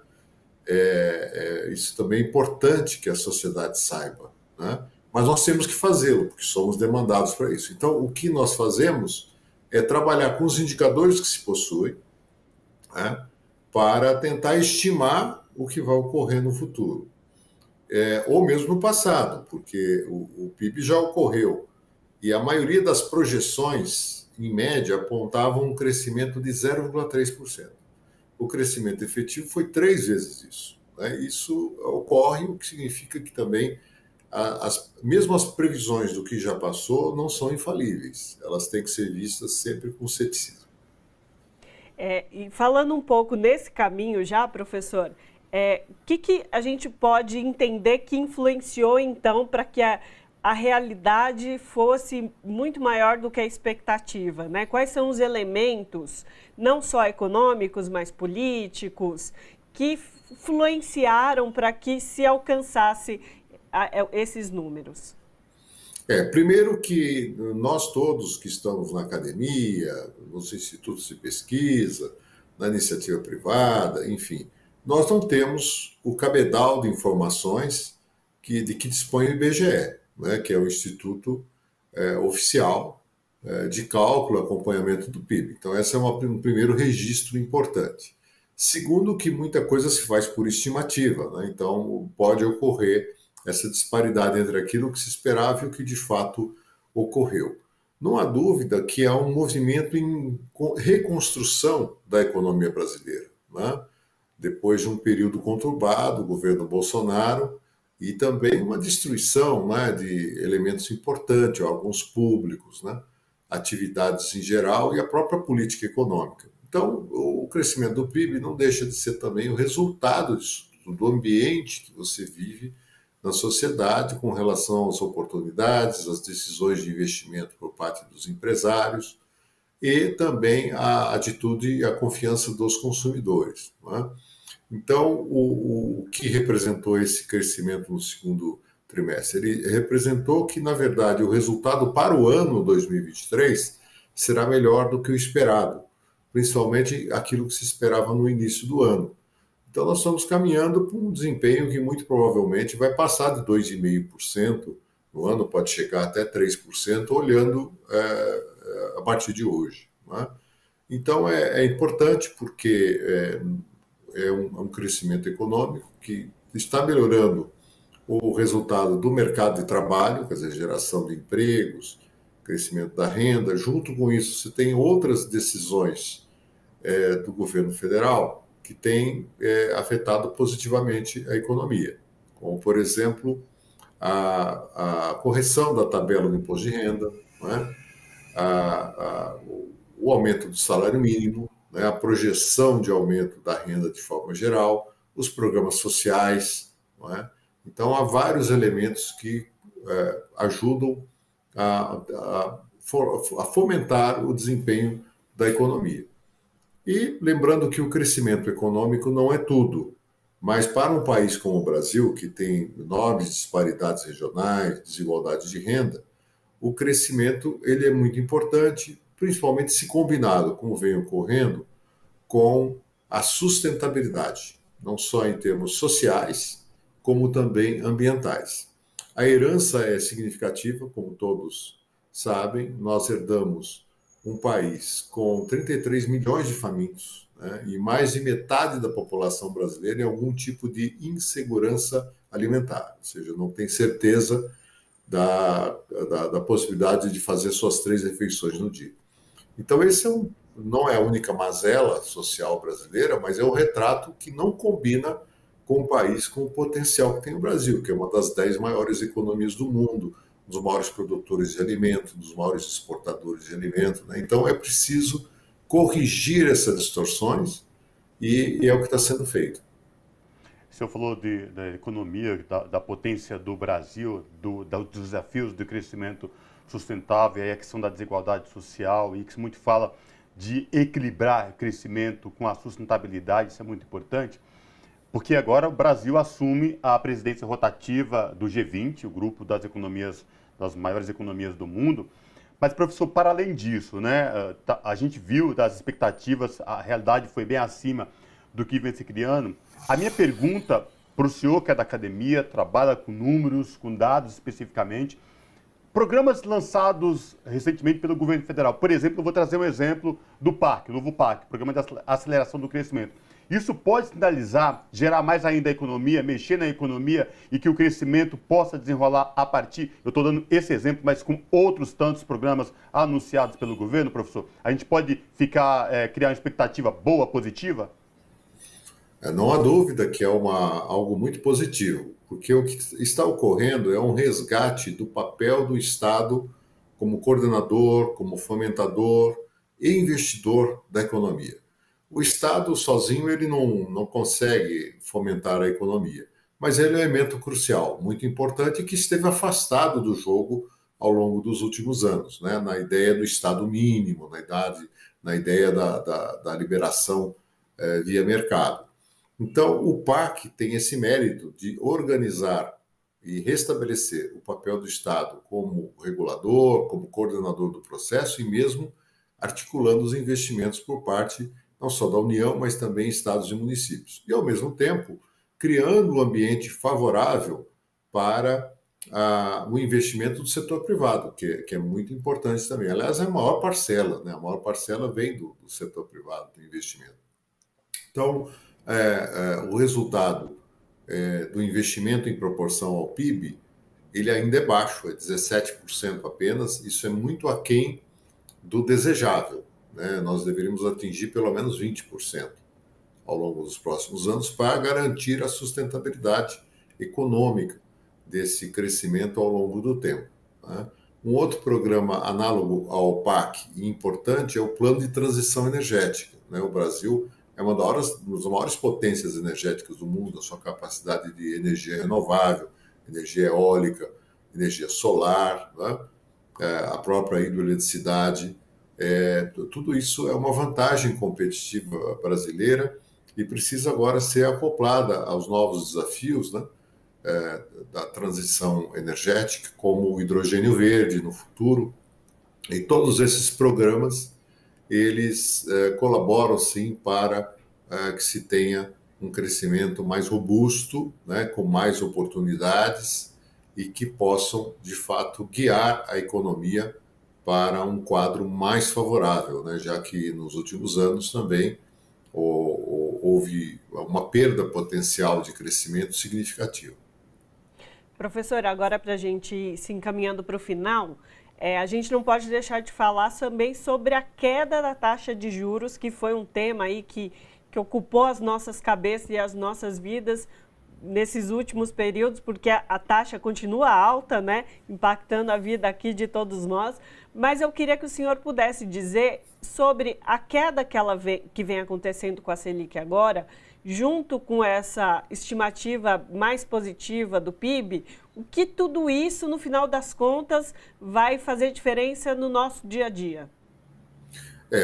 Isso também é importante que a sociedade saiba, né? Mas nós temos que fazê-lo, porque somos demandados para isso. Então, o que nós fazemos é trabalhar com os indicadores que se possuem, né, para tentar estimar o que vai ocorrer no futuro. Ou mesmo no passado, porque o PIB já ocorreu. E a maioria das projeções, em média, apontavam um crescimento de 0,3%. O crescimento efetivo foi 3 vezes isso, né? Isso ocorre, o que significa que também mesmo as previsões do que já passou não são infalíveis. Elas têm que ser vistas sempre com ceticismo. E falando um pouco nesse caminho já, professor, que a gente pode entender que influenciou, então, para que a realidade fosse muito maior do que a expectativa, né? Quais são os elementos, não só econômicos, mas políticos, que influenciaram para que se alcançasse esses números? Primeiro que nós todos que estamos na academia, nos institutos de pesquisa, na iniciativa privada, enfim, nós não temos o cabedal de informações de que dispõe o IBGE, né, que é o Instituto Oficial de Cálculo e Acompanhamento do PIB. Então, esse é um primeiro registro importante. Segundo, que muita coisa se faz por estimativa, né? Então pode ocorrer essa disparidade entre aquilo que se esperava e o que de fato ocorreu. Não há dúvida que há um movimento em reconstrução da economia brasileira, né? Depois de um período conturbado, o governo Bolsonaro, e também uma destruição, né, de elementos importantes, órgãos públicos, né, atividades em geral e a própria política econômica. Então, o crescimento do PIB não deixa de ser também o resultado disso, do ambiente que você vive na sociedade com relação às oportunidades, às decisões de investimento por parte dos empresários e também a atitude e a confiança dos consumidores, né? Então, o que representou esse crescimento no segundo trimestre? Ele representou que, na verdade, o resultado para o ano 2023 será melhor do que o esperado, principalmente aquilo que se esperava no início do ano. Então, nós estamos caminhando para um desempenho que muito provavelmente vai passar de 2,5% no ano, pode chegar até 3%, olhando a partir de hoje, né? Então, é importante porque é um crescimento econômico que está melhorando o resultado do mercado de trabalho, quer dizer, geração de empregos, crescimento da renda. Junto com isso, você tem outras decisões do governo federal que têm afetado positivamente a economia, como, por exemplo, a correção da tabela do imposto de renda, né? O aumento do salário mínimo, né? A projeção de aumento da renda de forma geral, os programas sociais, não é? Então, há vários elementos que ajudam a fomentar o desempenho da economia. E lembrando que o crescimento econômico não é tudo, mas para um país como o Brasil, que tem enormes disparidades regionais, desigualdades de renda, o crescimento ele é muito importante, principalmente se combinado, como vem ocorrendo, com a sustentabilidade, não só em termos sociais, como também ambientais. A herança é significativa, como todos sabem, nós herdamos um país com 33 milhões de famintos, né, e mais de metade da população brasileira em algum tipo de insegurança alimentar, ou seja, não tem certeza da possibilidade de fazer suas 3 refeições no dia. Então, esse não é a única mazela social brasileira, mas é um retrato que não combina com um país com o potencial que tem o Brasil, que é uma das 10 maiores economias do mundo, um dos maiores produtores de alimento, um dos maiores exportadores de alimento, né? Então, é preciso corrigir essas distorções e é o que está sendo feito. O senhor falou da economia, da potência do Brasil, dos desafios do crescimento sustentável, aí a questão da desigualdade social, e que muito fala de equilibrar o crescimento com a sustentabilidade, isso é muito importante, porque agora o Brasil assume a presidência rotativa do G20, o grupo das maiores economias do mundo. Mas, professor, para além disso, né, a gente viu das expectativas, a realidade foi bem acima do que vem se criando. A minha pergunta para o senhor, que é da academia, trabalha com números, com dados especificamente, programas lançados recentemente pelo governo federal, por exemplo, eu vou trazer um exemplo do PAC, o novo PAC, Programa de Aceleração do Crescimento. Isso pode sinalizar, gerar mais ainda a economia, mexer na economia e que o crescimento possa desenrolar a partir, eu estou dando esse exemplo, mas com outros tantos programas anunciados pelo governo, professor, a gente pode criar uma expectativa boa, positiva? Não há dúvida que é algo muito positivo, porque o que está ocorrendo é um resgate do papel do Estado como coordenador, como fomentador e investidor da economia. O Estado sozinho ele não consegue fomentar a economia, mas ele é um elemento crucial, muito importante, que esteve afastado do jogo ao longo dos últimos anos, né? Na ideia do Estado mínimo, na ideia da liberação via mercado. Então, o PAC tem esse mérito de organizar e restabelecer o papel do Estado como regulador, como coordenador do processo e mesmo articulando os investimentos por parte não só da União, mas também estados e municípios. E, ao mesmo tempo, criando um ambiente favorável para o investimento do setor privado, que é muito importante também. Aliás, é a maior parcela, né? A maior parcela vem do setor privado, do investimento. Então, o resultado do investimento em proporção ao PIB, ele ainda é baixo, é 17% apenas, isso é muito aquém do desejável, né? Nós deveríamos atingir pelo menos 20% ao longo dos próximos anos para garantir a sustentabilidade econômica desse crescimento ao longo do tempo, né? Um outro programa análogo ao PAC e importante é o Plano de Transição Energética, né? O Brasil é uma das maiores potências energéticas do mundo, a sua capacidade de energia renovável, energia eólica, energia solar, né? A própria hidroeletricidade. Tudo isso é uma vantagem competitiva brasileira e precisa agora ser acoplada aos novos desafios, né? Da transição energética, como o hidrogênio verde no futuro. E todos esses programas eles colaboram, sim, para que se tenha um crescimento mais robusto, né, com mais oportunidades e que possam, de fato, guiar a economia para um quadro mais favorável, né, já que nos últimos anos também houve uma perda potencial de crescimento significativa. Professor, agora para a gente se encaminhando para o final, a gente não pode deixar de falar também sobre a queda da taxa de juros, que foi um tema aí que ocupou as nossas cabeças e as nossas vidas nesses últimos períodos, porque a taxa continua alta, né, impactando a vida aqui de todos nós. Mas eu queria que o senhor pudesse dizer sobre a queda que vem acontecendo com a Selic agora, junto com essa estimativa mais positiva do PIB, o que tudo isso, no final das contas, vai fazer diferença no nosso dia a dia?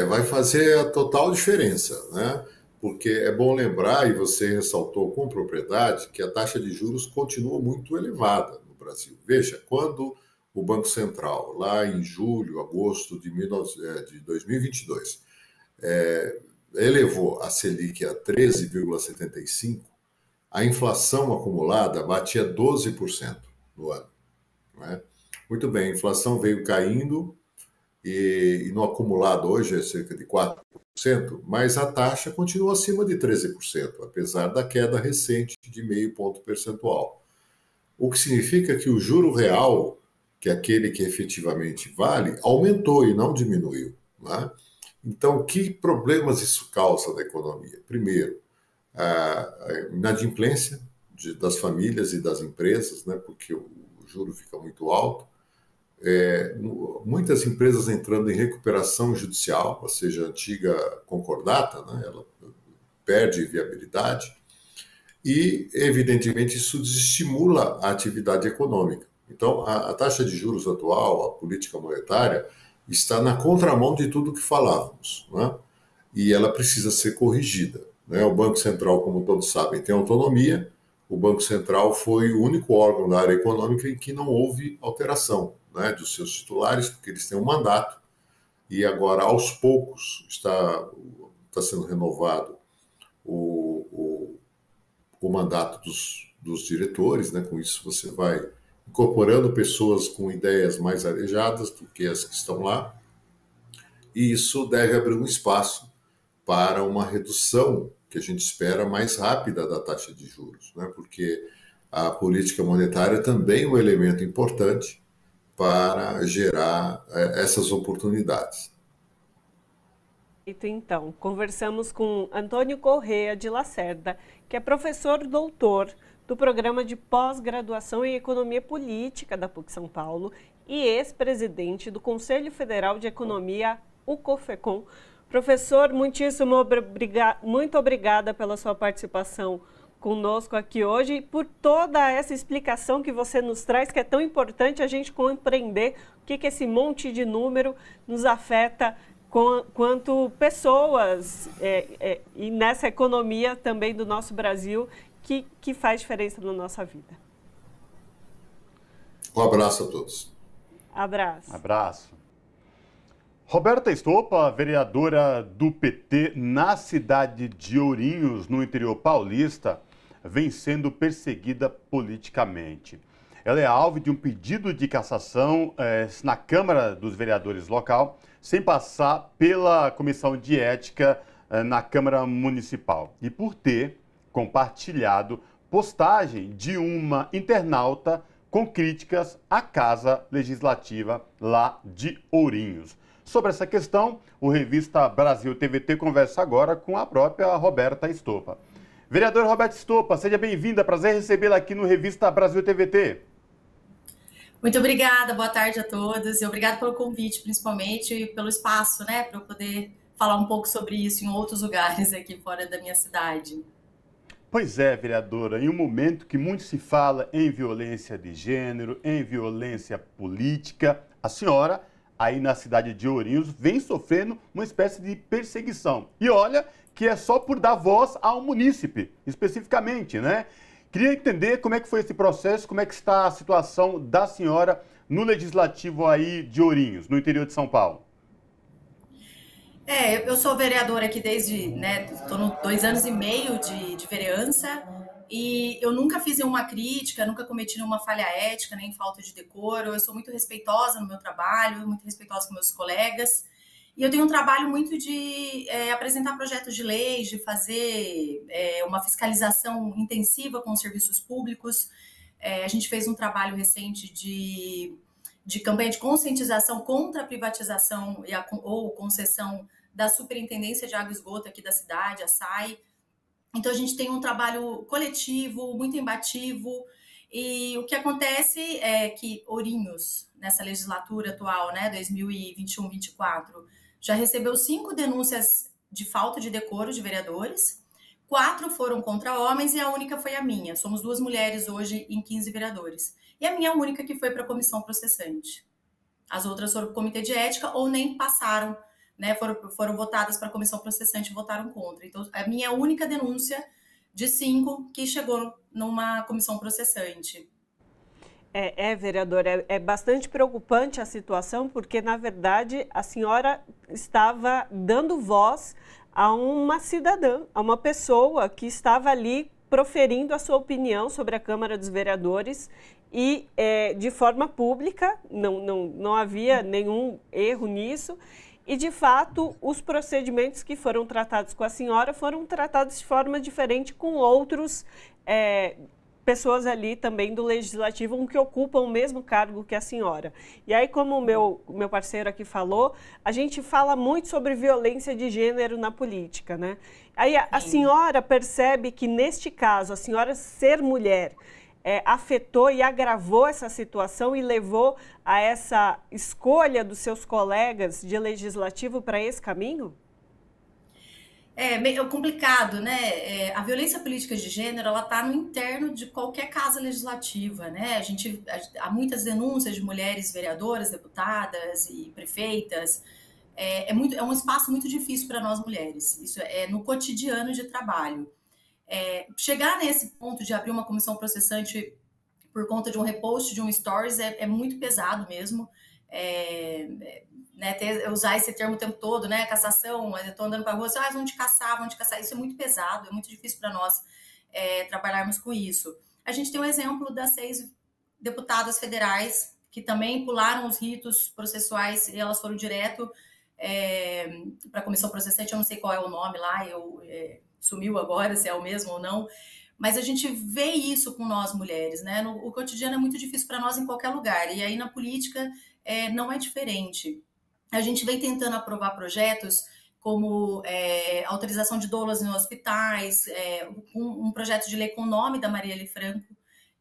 Vai fazer a total diferença, né? Porque é bom lembrar, e você ressaltou com propriedade, que a taxa de juros continua muito elevada no Brasil. Veja, quando o Banco Central, lá em julho, agosto de 2022, elevou a Selic a 13,75%, a inflação acumulada batia 12% no ano. Né? Muito bem, a inflação veio caindo e no acumulado hoje é cerca de 4%, mas a taxa continua acima de 13%, apesar da queda recente de meio ponto percentual. O que significa que o juro real, que é aquele que efetivamente vale, aumentou e não diminuiu. Né? Então, que problemas isso causa na economia? Primeiro, a inadimplência das famílias e das empresas, né? Porque o juro fica muito alto. Muitas empresas entrando em recuperação judicial, ou seja, a antiga concordata, né? Ela perde viabilidade e, evidentemente, isso desestimula a atividade econômica. Então, a taxa de juros atual, a política monetária, está na contramão de tudo que falávamos, né? E ela precisa ser corrigida. Né? O Banco Central, como todos sabem, tem autonomia. O Banco Central foi o único órgão da área econômica em que não houve alteração, né, dos seus titulares, porque eles têm um mandato, e agora, aos poucos, está sendo renovado o mandato dos diretores, né? Com isso você vai incorporando pessoas com ideias mais arejadas do que as que estão lá, e isso deve abrir um espaço para uma redução que a gente espera mais rápida da taxa de juros, né? Porque a política monetária também é um elemento importante para gerar essas oportunidades. Então, conversamos com Antônio Corrêa de Lacerda, que é professor doutor do Programa de Pós-Graduação em Economia Política da PUC São Paulo e ex-presidente do Conselho Federal de Economia, o COFECOM. Professor, muito obrigada pela sua participação conosco aqui hoje e por toda essa explicação que você nos traz, que é tão importante a gente compreender o que esse monte de número nos afeta quanto pessoas e nessa economia também do nosso Brasil que faz diferença na nossa vida. Um abraço a todos. Abraço. Abraço. Roberta Estopa, vereadora do PT na cidade de Ourinhos, no interior paulista, vem sendo perseguida politicamente. Ela é alvo de um pedido de cassação na Câmara dos Vereadores local, sem passar pela Comissão de Ética na Câmara Municipal. E por ter compartilhado postagem de uma internauta com críticas à Casa Legislativa lá de Ourinhos. Sobre essa questão, o Revista Brasil TVT conversa agora com a própria Roberta Estopa. Vereadora Roberta Estopa, seja bem-vinda, prazer recebê-la aqui no Revista Brasil TVT. Muito obrigada, boa tarde a todos e obrigada pelo convite, principalmente e pelo espaço, né, para eu poder falar um pouco sobre isso em outros lugares aqui fora da minha cidade. Pois é, vereadora, em um momento que muito se fala em violência de gênero, em violência política, a senhora, aí na cidade de Ourinhos, vem sofrendo uma espécie de perseguição. E olha que é só por dar voz ao munícipe, especificamente, né? Queria entender como é que foi esse processo, como é que está a situação da senhora no Legislativo aí de Ourinhos, no interior de São Paulo. Eu sou vereadora aqui desde, estou no 2 anos e meio de vereança e eu nunca fiz nenhuma crítica, nunca cometi nenhuma falha ética, nem falta de decoro. Eu sou muito respeitosa no meu trabalho, muito respeitosa com meus colegas. E eu tenho um trabalho muito de apresentar projetos de leis, de fazer uma fiscalização intensiva com os serviços públicos. A gente fez um trabalho recente de campanha de conscientização contra a privatização ou concessão da Superintendência de Água e Esgoto aqui da cidade, a SAI. Então, a gente tem um trabalho coletivo, muito embativo, e o que acontece é que Ourinhos, nessa legislatura atual, 2021-24, já recebeu 5 denúncias de falta de decoro de vereadores, 4 foram contra homens e a única foi a minha. Somos 2 mulheres hoje em 15 vereadores. E a minha é a única que foi para a comissão processante. As outras foram para o comitê de ética ou nem passaram, foram votadas para a comissão processante e votaram contra. Então, a minha é a única denúncia de 5 que chegou numa comissão processante. Vereador, é bastante preocupante a situação, porque, na verdade, a senhora estava dando voz a uma cidadã, a uma pessoa que estava ali proferindo a sua opinião sobre a Câmara dos Vereadores e de forma pública, não havia nenhum erro nisso. E, de fato, os procedimentos que foram tratados com a senhora foram tratados de forma diferente com outros pessoas ali também do Legislativo que ocupam o mesmo cargo que a senhora. E aí, como o meu parceiro aqui falou, a gente fala muito sobre violência de gênero na política, né? Aí a senhora percebe que, neste caso, a senhora ser mulher afetou e agravou essa situação e levou a essa escolha dos seus colegas de legislativo para esse caminho? É meio complicado, né? A violência política de gênero, ela está no interno de qualquer casa legislativa, né? Há muitas denúncias de mulheres vereadoras, deputadas e prefeitas. É um espaço muito difícil para nós mulheres. Isso é no cotidiano de trabalho. Chegar nesse ponto de abrir uma comissão processante por conta de um repost de um stories é muito pesado mesmo. Né, usar esse termo o tempo todo, né? Cassação, eu tô andando pra rua, vão te caçar, isso é muito pesado, é muito difícil para nós trabalharmos com isso. A gente tem um exemplo das 6 deputadas federais que também pularam os ritos processuais e elas foram direto para a comissão processante, eu não sei qual é o nome lá, sumiu agora, se é o mesmo ou não, mas a gente vê isso com nós mulheres, né? O cotidiano é muito difícil para nós em qualquer lugar, e aí na política não é diferente. A gente vem tentando aprovar projetos como autorização de doulas em hospitais, um projeto de lei com o nome da Marielle Franco,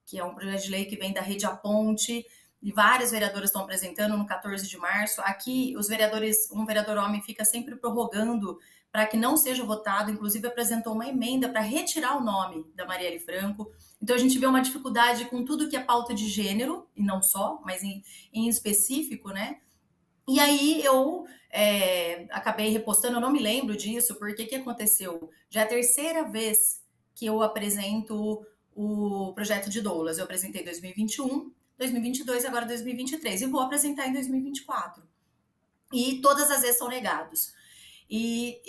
que é um projeto de lei que vem da Rede A Ponte, e várias vereadoras estão apresentando no 14 de março. Aqui, os vereadores, um vereador homem fica sempre prorrogando para que não seja votado, inclusive apresentou uma emenda para retirar o nome da Marielle Franco. Então, a gente vê uma dificuldade com tudo que é pauta de gênero, e não só, mas em específico, né? E aí eu acabei repostando, eu não me lembro disso, porque o que aconteceu? Já é a terceira vez que eu apresento o projeto de doulas. Eu apresentei em 2021, 2022 e agora 2023. E vou apresentar em 2024. E todas as vezes são negados. E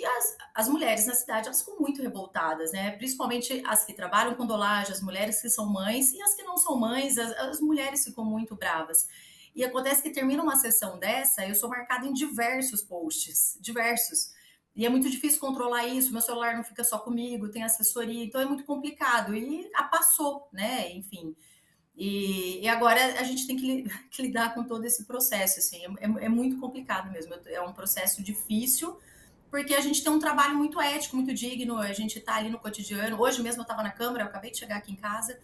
as mulheres na cidade, elas ficam muito revoltadas, né? Principalmente as que trabalham com dolagem, as mulheres que são mães, e as que não são mães, as mulheres ficam muito bravas. E acontece que termina uma sessão dessa, eu sou marcada em diversos posts, diversos. E é muito difícil controlar isso, meu celular não fica só comigo, tem assessoria, então é muito complicado. E passou, né? Enfim. E agora a gente tem que lidar com todo esse processo, assim, é muito complicado mesmo, é um processo difícil, porque a gente tem um trabalho muito ético, muito digno, a gente está ali no cotidiano. Hoje mesmo eu estava na Câmara, eu acabei de chegar aqui em casa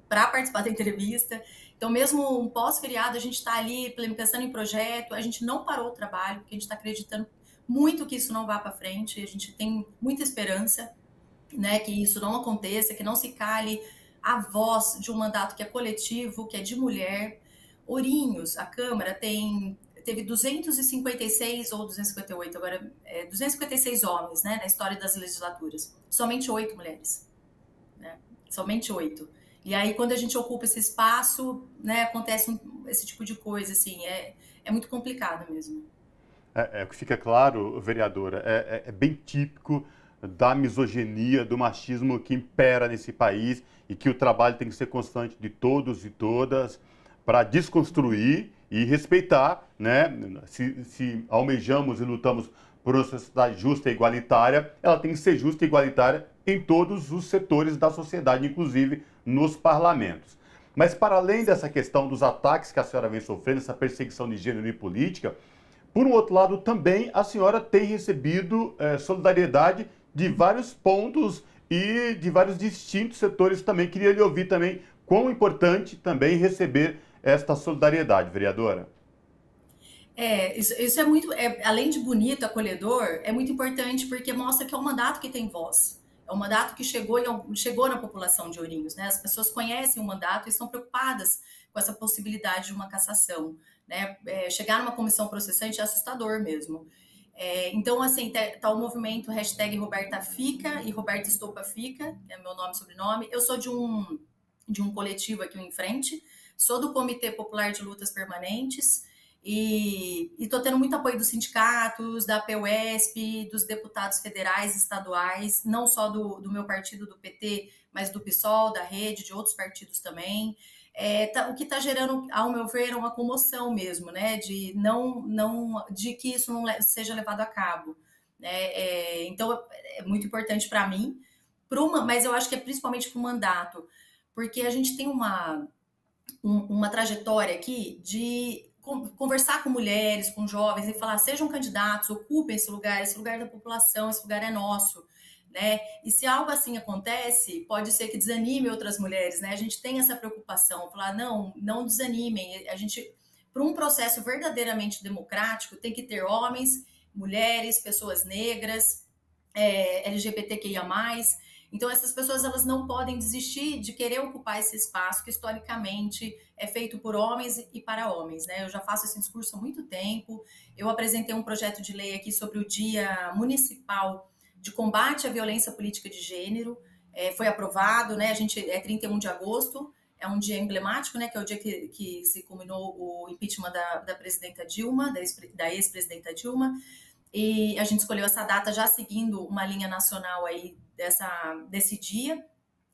para participar da entrevista. Então, mesmo um pós-feriado, a gente está ali pensando em projeto, a gente não parou o trabalho, porque a gente está acreditando muito que isso não vá para frente, a gente tem muita esperança, né, que isso não aconteça, que não se cale a voz de um mandato que é coletivo, que é de mulher. Ourinhos, a Câmara teve 256 ou 258, agora 256 homens, né, na história das legislaturas. Somente 8 mulheres, né? Somente 8. E aí, quando a gente ocupa esse espaço, né, acontece esse tipo de coisa, assim, é muito complicado mesmo. O que fica claro, vereadora, é bem típico da misoginia, do machismo que impera nesse país e que o trabalho tem que ser constante de todos e todas para desconstruir e respeitar, né? Se almejamos e lutamos por uma sociedade justa e igualitária, ela tem que ser justa e igualitária em todos os setores da sociedade, inclusive nos parlamentos. Mas para além dessa questão dos ataques que a senhora vem sofrendo, essa perseguição de gênero e política, por um outro lado também a senhora tem recebido solidariedade de vários pontos e de vários distintos setores também. Queria lhe ouvir também quão importante também receber esta solidariedade, vereadora. Isso é muito, além de bonito, acolhedor, é muito importante porque mostra que é um mandato que tem voz. É um mandato que chegou na população de Ourinhos, né? As pessoas conhecem o mandato e estão preocupadas com essa possibilidade de uma cassação, né? Chegar numa comissão processante é assustador mesmo. Então, assim, tá o movimento hashtag Roberta Fica e Roberta Estopa Fica, que é meu nome e sobrenome. Eu sou de um coletivo aqui em frente, sou do Comitê Popular de Lutas Permanentes e estou tendo muito apoio dos sindicatos, da PUESP, dos deputados federais e estaduais, não só do meu partido, do PT, mas do PSOL, da Rede, de outros partidos também. O que está gerando, ao meu ver, uma comoção mesmo, né? De que isso não seja levado a cabo. Então, é muito importante para mim, mas eu acho que é principalmente para o mandato, porque a gente tem uma trajetória aqui de conversar com mulheres, com jovens e falar, sejam candidatos, ocupem esse lugar da população, esse lugar é nosso, né? E se algo assim acontece, pode ser que desanime outras mulheres, né? A gente tem essa preocupação, falar, não desanimem, a gente, para um processo verdadeiramente democrático, tem que ter homens, mulheres, pessoas negras, LGBTQIA+. Então, essas pessoas elas não podem desistir de querer ocupar esse espaço que, historicamente, é feito por homens e para homens, né? Eu já faço esse discurso há muito tempo. Eu apresentei um projeto de lei aqui sobre o Dia Municipal de Combate à Violência Política de Gênero. Foi aprovado, né? 31 de agosto, é um dia emblemático, né? Que é o dia que se culminou o impeachment da presidenta Dilma, da ex-presidenta Dilma. E a gente escolheu essa data já seguindo uma linha nacional aí desse dia,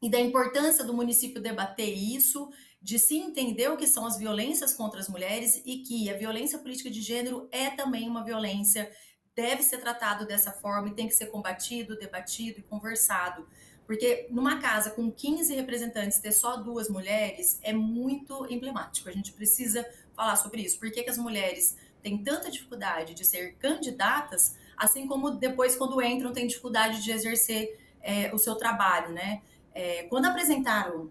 e da importância do município debater isso, de se entender o que são as violências contra as mulheres e que a violência política de gênero é também uma violência, deve ser tratado dessa forma e tem que ser combatido, debatido e conversado. Porque numa casa com 15 representantes ter só 2 mulheres é muito emblemático. A gente precisa falar sobre isso. Por que as mulheres têm tanta dificuldade de ser candidatas, assim como depois, quando entram, têm dificuldade de exercer o seu trabalho, né? Quando apresentaram,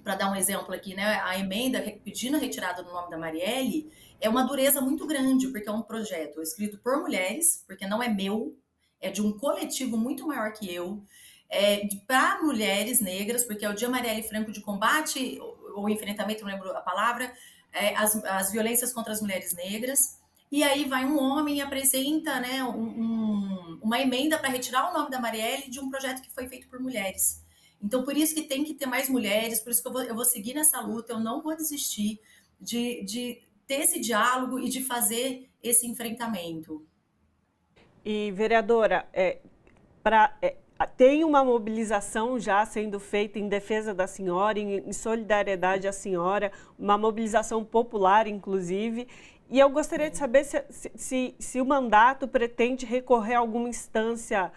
para dar um exemplo aqui, né, a emenda pedindo a retirada do nome da Marielle, é uma dureza muito grande, porque é um projeto escrito por mulheres, porque não é meu, é de um coletivo muito maior que eu, para mulheres negras, porque é o Dia Marielle Franco de combate ou enfrentamento, não lembro a palavra, as violências contra as mulheres negras. E aí vai um homem e apresenta, né, uma emenda para retirar o nome da Marielle de um projeto que foi feito por mulheres. Então, por isso que tem que ter mais mulheres, por isso que eu vou seguir nessa luta, eu não vou desistir de ter esse diálogo e de fazer esse enfrentamento. E, vereadora, tem uma mobilização já sendo feita em defesa da senhora, em solidariedade à senhora, uma mobilização popular, inclusive. E eu gostaria de saber se o mandato pretende recorrer a alguma instância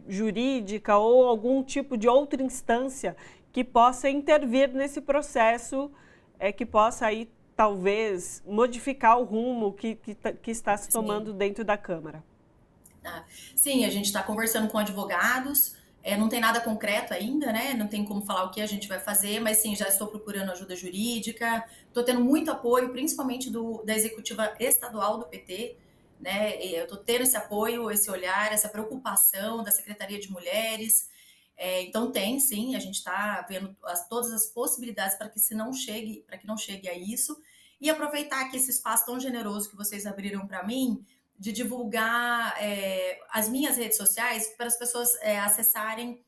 jurídica ou algum tipo de outra instância que possa intervir nesse processo, que possa aí talvez modificar o rumo que está se tomando dentro da Câmara. Sim, a gente está conversando com advogados, não tem nada concreto ainda, né? Não tem como falar o que a gente vai fazer, mas sim, já estou procurando ajuda jurídica, estou tendo muito apoio, principalmente da executiva estadual do PT, né? Eu estou tendo esse apoio, esse olhar, essa preocupação da Secretaria de Mulheres. Então sim, a gente está vendo todas as possibilidades para que não chegue a isso, e aproveitar aqui esse espaço tão generoso que vocês abriram para mim, de divulgar as minhas redes sociais para as pessoas acessarem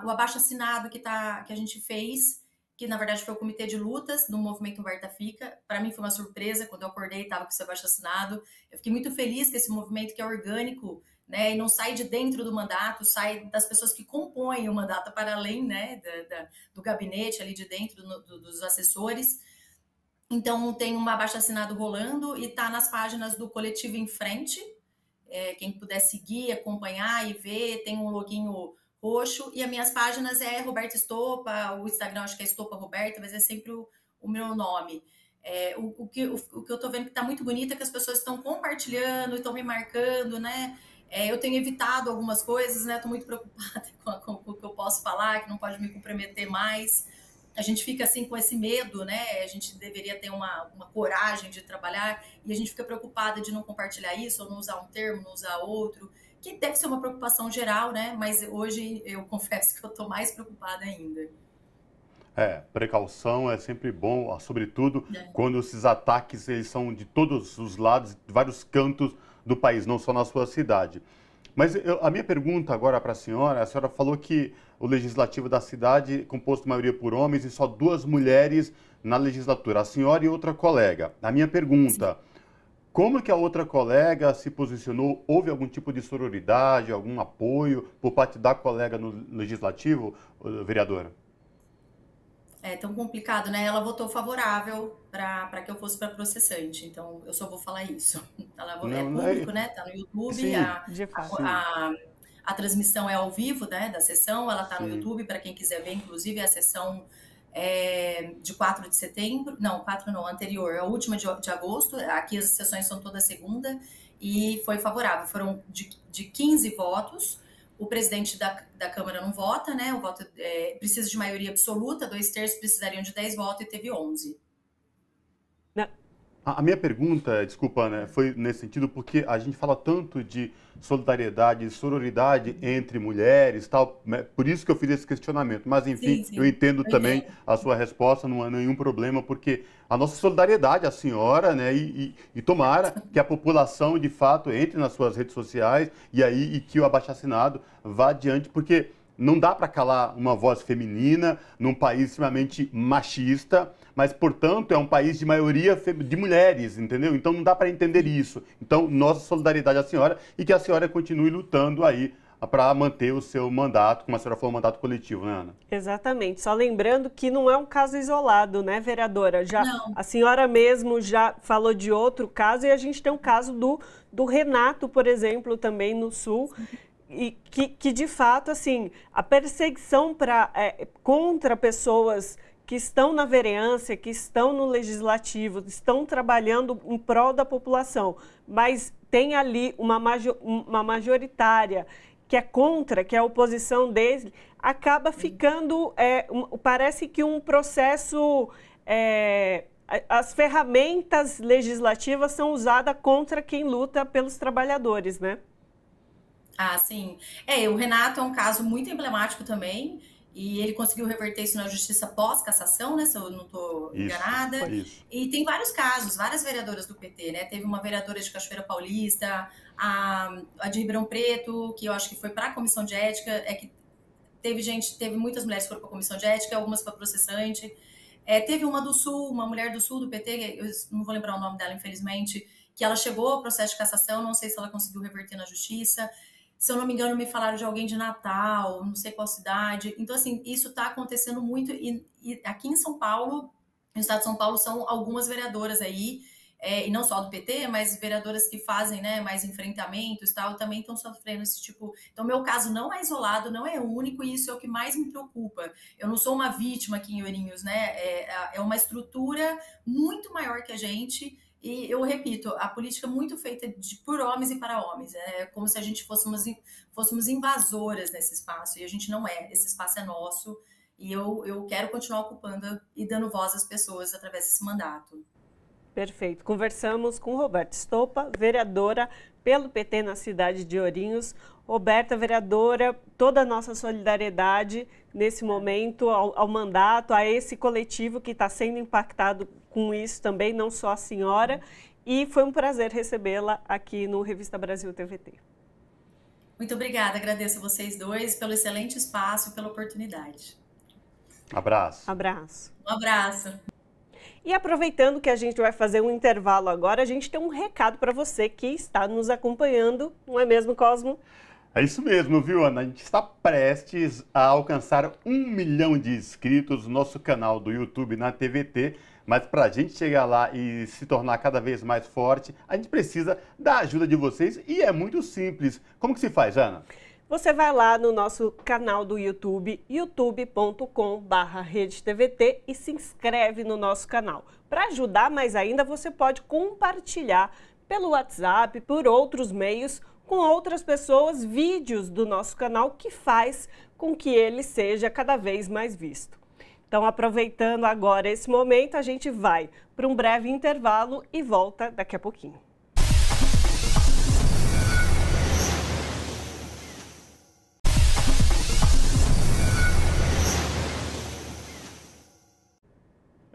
o abaixo-assinado que a gente fez, que na verdade foi o Comitê de Lutas do Movimento Varta Fica. Para mim foi uma surpresa, quando eu acordei estava com esse abaixo-assinado. Eu fiquei muito feliz que esse movimento, que é orgânico, né, e não sai de dentro do mandato, sai das pessoas que compõem o mandato, para além, né, do gabinete ali de dentro, dos assessores. Então, tem um abaixo-assinado rolando e está nas páginas do Coletivo em Frente. Quem puder seguir, acompanhar e ver, tem um loginho roxo. E as minhas páginas é Roberta Estopa, o Instagram acho que é Estopa Roberta, mas é sempre o meu nome. O que eu estou vendo que está muito bonito é que as pessoas estão compartilhando, estão me marcando, né? Eu tenho evitado algumas coisas, né? Estou muito preocupada com o que eu posso falar, que não pode me comprometer mais. A gente fica assim com esse medo, né? A gente deveria ter uma coragem de trabalhar e a gente fica preocupada de não compartilhar isso, ou não usar um termo, não usar outro, que deve ser uma preocupação geral, né? Mas hoje eu confesso que eu estou mais preocupada ainda. Precaução é sempre bom, sobretudo quando esses ataques eles são de todos os lados, de vários cantos do país, não só na sua cidade. Mas a minha pergunta agora para a senhora falou que o legislativo da cidade é composto maioria por homens e só 2 mulheres na legislatura, a senhora e outra colega. A minha pergunta, como que a outra colega se posicionou? Houve algum tipo de sororidade, algum apoio por parte da colega no legislativo, vereadora? É tão complicado, né? Ela votou favorável para que eu fosse para processante, então eu só vou falar isso. Ela é público, né? Tá no YouTube, Sim, de fato. A transmissão é ao vivo, né? Da sessão, ela tá no YouTube para quem quiser ver, inclusive a sessão de 4 de setembro, não, 4 não, anterior, a última de agosto, aqui as sessões são toda segunda, e foi favorável, foram de 15 votos. O presidente da Câmara não vota, né? O voto precisa de maioria absoluta, 2/3 precisariam de 10 votos e teve 11. A minha pergunta, desculpa, Ana, foi nesse sentido porque a gente fala tanto de solidariedade, sororidade entre mulheres, tal, por isso que eu fiz esse questionamento. Mas, enfim, Sim, eu entendo também a sua resposta, não há nenhum problema, porque a nossa solidariedade, a senhora, né, e tomara que a população, de fato, entre nas suas redes sociais e que o abaixo-assinado vá adiante, porque não dá para calar uma voz feminina num país extremamente machista, mas, portanto, é um país de maioria de mulheres, entendeu? Então, não dá para entender isso. Então, nossa solidariedade à senhora e que a senhora continue lutando aí para manter o seu mandato, como a senhora falou, mandato coletivo, né, Ana? Exatamente. Só lembrando que não é um caso isolado, né, vereadora? Não. A senhora mesmo já falou de outro caso e a gente tem um caso do Renato, por exemplo, também no Sul. E que de fato, assim, a perseguição contra pessoas que estão na vereança, que estão no legislativo, estão trabalhando em prol da população, mas tem ali uma majoritária que é contra, que é a oposição dele, acaba ficando, parece que um processo, as ferramentas legislativas são usadas contra quem luta pelos trabalhadores, né? Ah, sim. O Renato é um caso muito emblemático também, e ele conseguiu reverter isso na justiça pós-cassação, né, se eu não estou enganada. Isso. E tem vários casos, várias vereadoras do PT, né? Teve uma vereadora de Cachoeira Paulista, a de Ribeirão Preto, que eu acho que foi para a comissão de ética, que teve muitas mulheres que foram para a comissão de ética, algumas para processante. Teve uma do Sul, uma mulher do Sul do PT, eu não vou lembrar o nome dela, infelizmente, que ela chegou ao processo de cassação, não sei se ela conseguiu reverter na justiça. Se eu não me engano, me falaram de alguém de Natal, não sei qual cidade. Então, assim, isso está acontecendo muito. E aqui em São Paulo, no estado de São Paulo, são algumas vereadoras aí, e não só do PT, mas vereadoras que fazem, né, mais enfrentamentos e tal, também estão sofrendo esse tipo. Então, meu caso não é isolado, não é único, e isso é o que mais me preocupa. Eu não sou uma vítima aqui em Ourinhos, né? É uma estrutura muito maior que a gente. E eu repito, a política é muito feita por homens e para homens. É como se a gente fôssemos invasoras nesse espaço. E a gente não é. Esse espaço é nosso. E eu quero continuar ocupando e dando voz às pessoas através desse mandato. Perfeito. Conversamos com Roberta Stoppa, vereadora pelo PT na cidade de Ourinhos. Roberta, vereadora, toda a nossa solidariedade nesse momento ao mandato, a esse coletivo que está sendo impactado com isso também, não só a senhora. E foi um prazer recebê-la aqui no Revista Brasil TVT. Muito obrigada, agradeço a vocês dois pelo excelente espaço e pela oportunidade. Abraço. Abraço. Um abraço. E aproveitando que a gente vai fazer um intervalo agora, a gente tem um recado para você que está nos acompanhando, não é mesmo, Cosmo? É isso mesmo, viu, Ana? A gente está prestes a alcançar 1 milhão de inscritos no nosso canal do YouTube na TVT, mas para a gente chegar lá e se tornar cada vez mais forte, a gente precisa da ajuda de vocês e é muito simples. Como que se faz, Ana? Você vai lá no nosso canal do YouTube, youtube.com/RedeTVT e se inscreve no nosso canal. Para ajudar mais ainda, você pode compartilhar pelo WhatsApp, por outros meios, com outras pessoas, vídeos do nosso canal que faz com que ele seja cada vez mais visto. Então, aproveitando agora esse momento, a gente vai para um breve intervalo e volta daqui a pouquinho.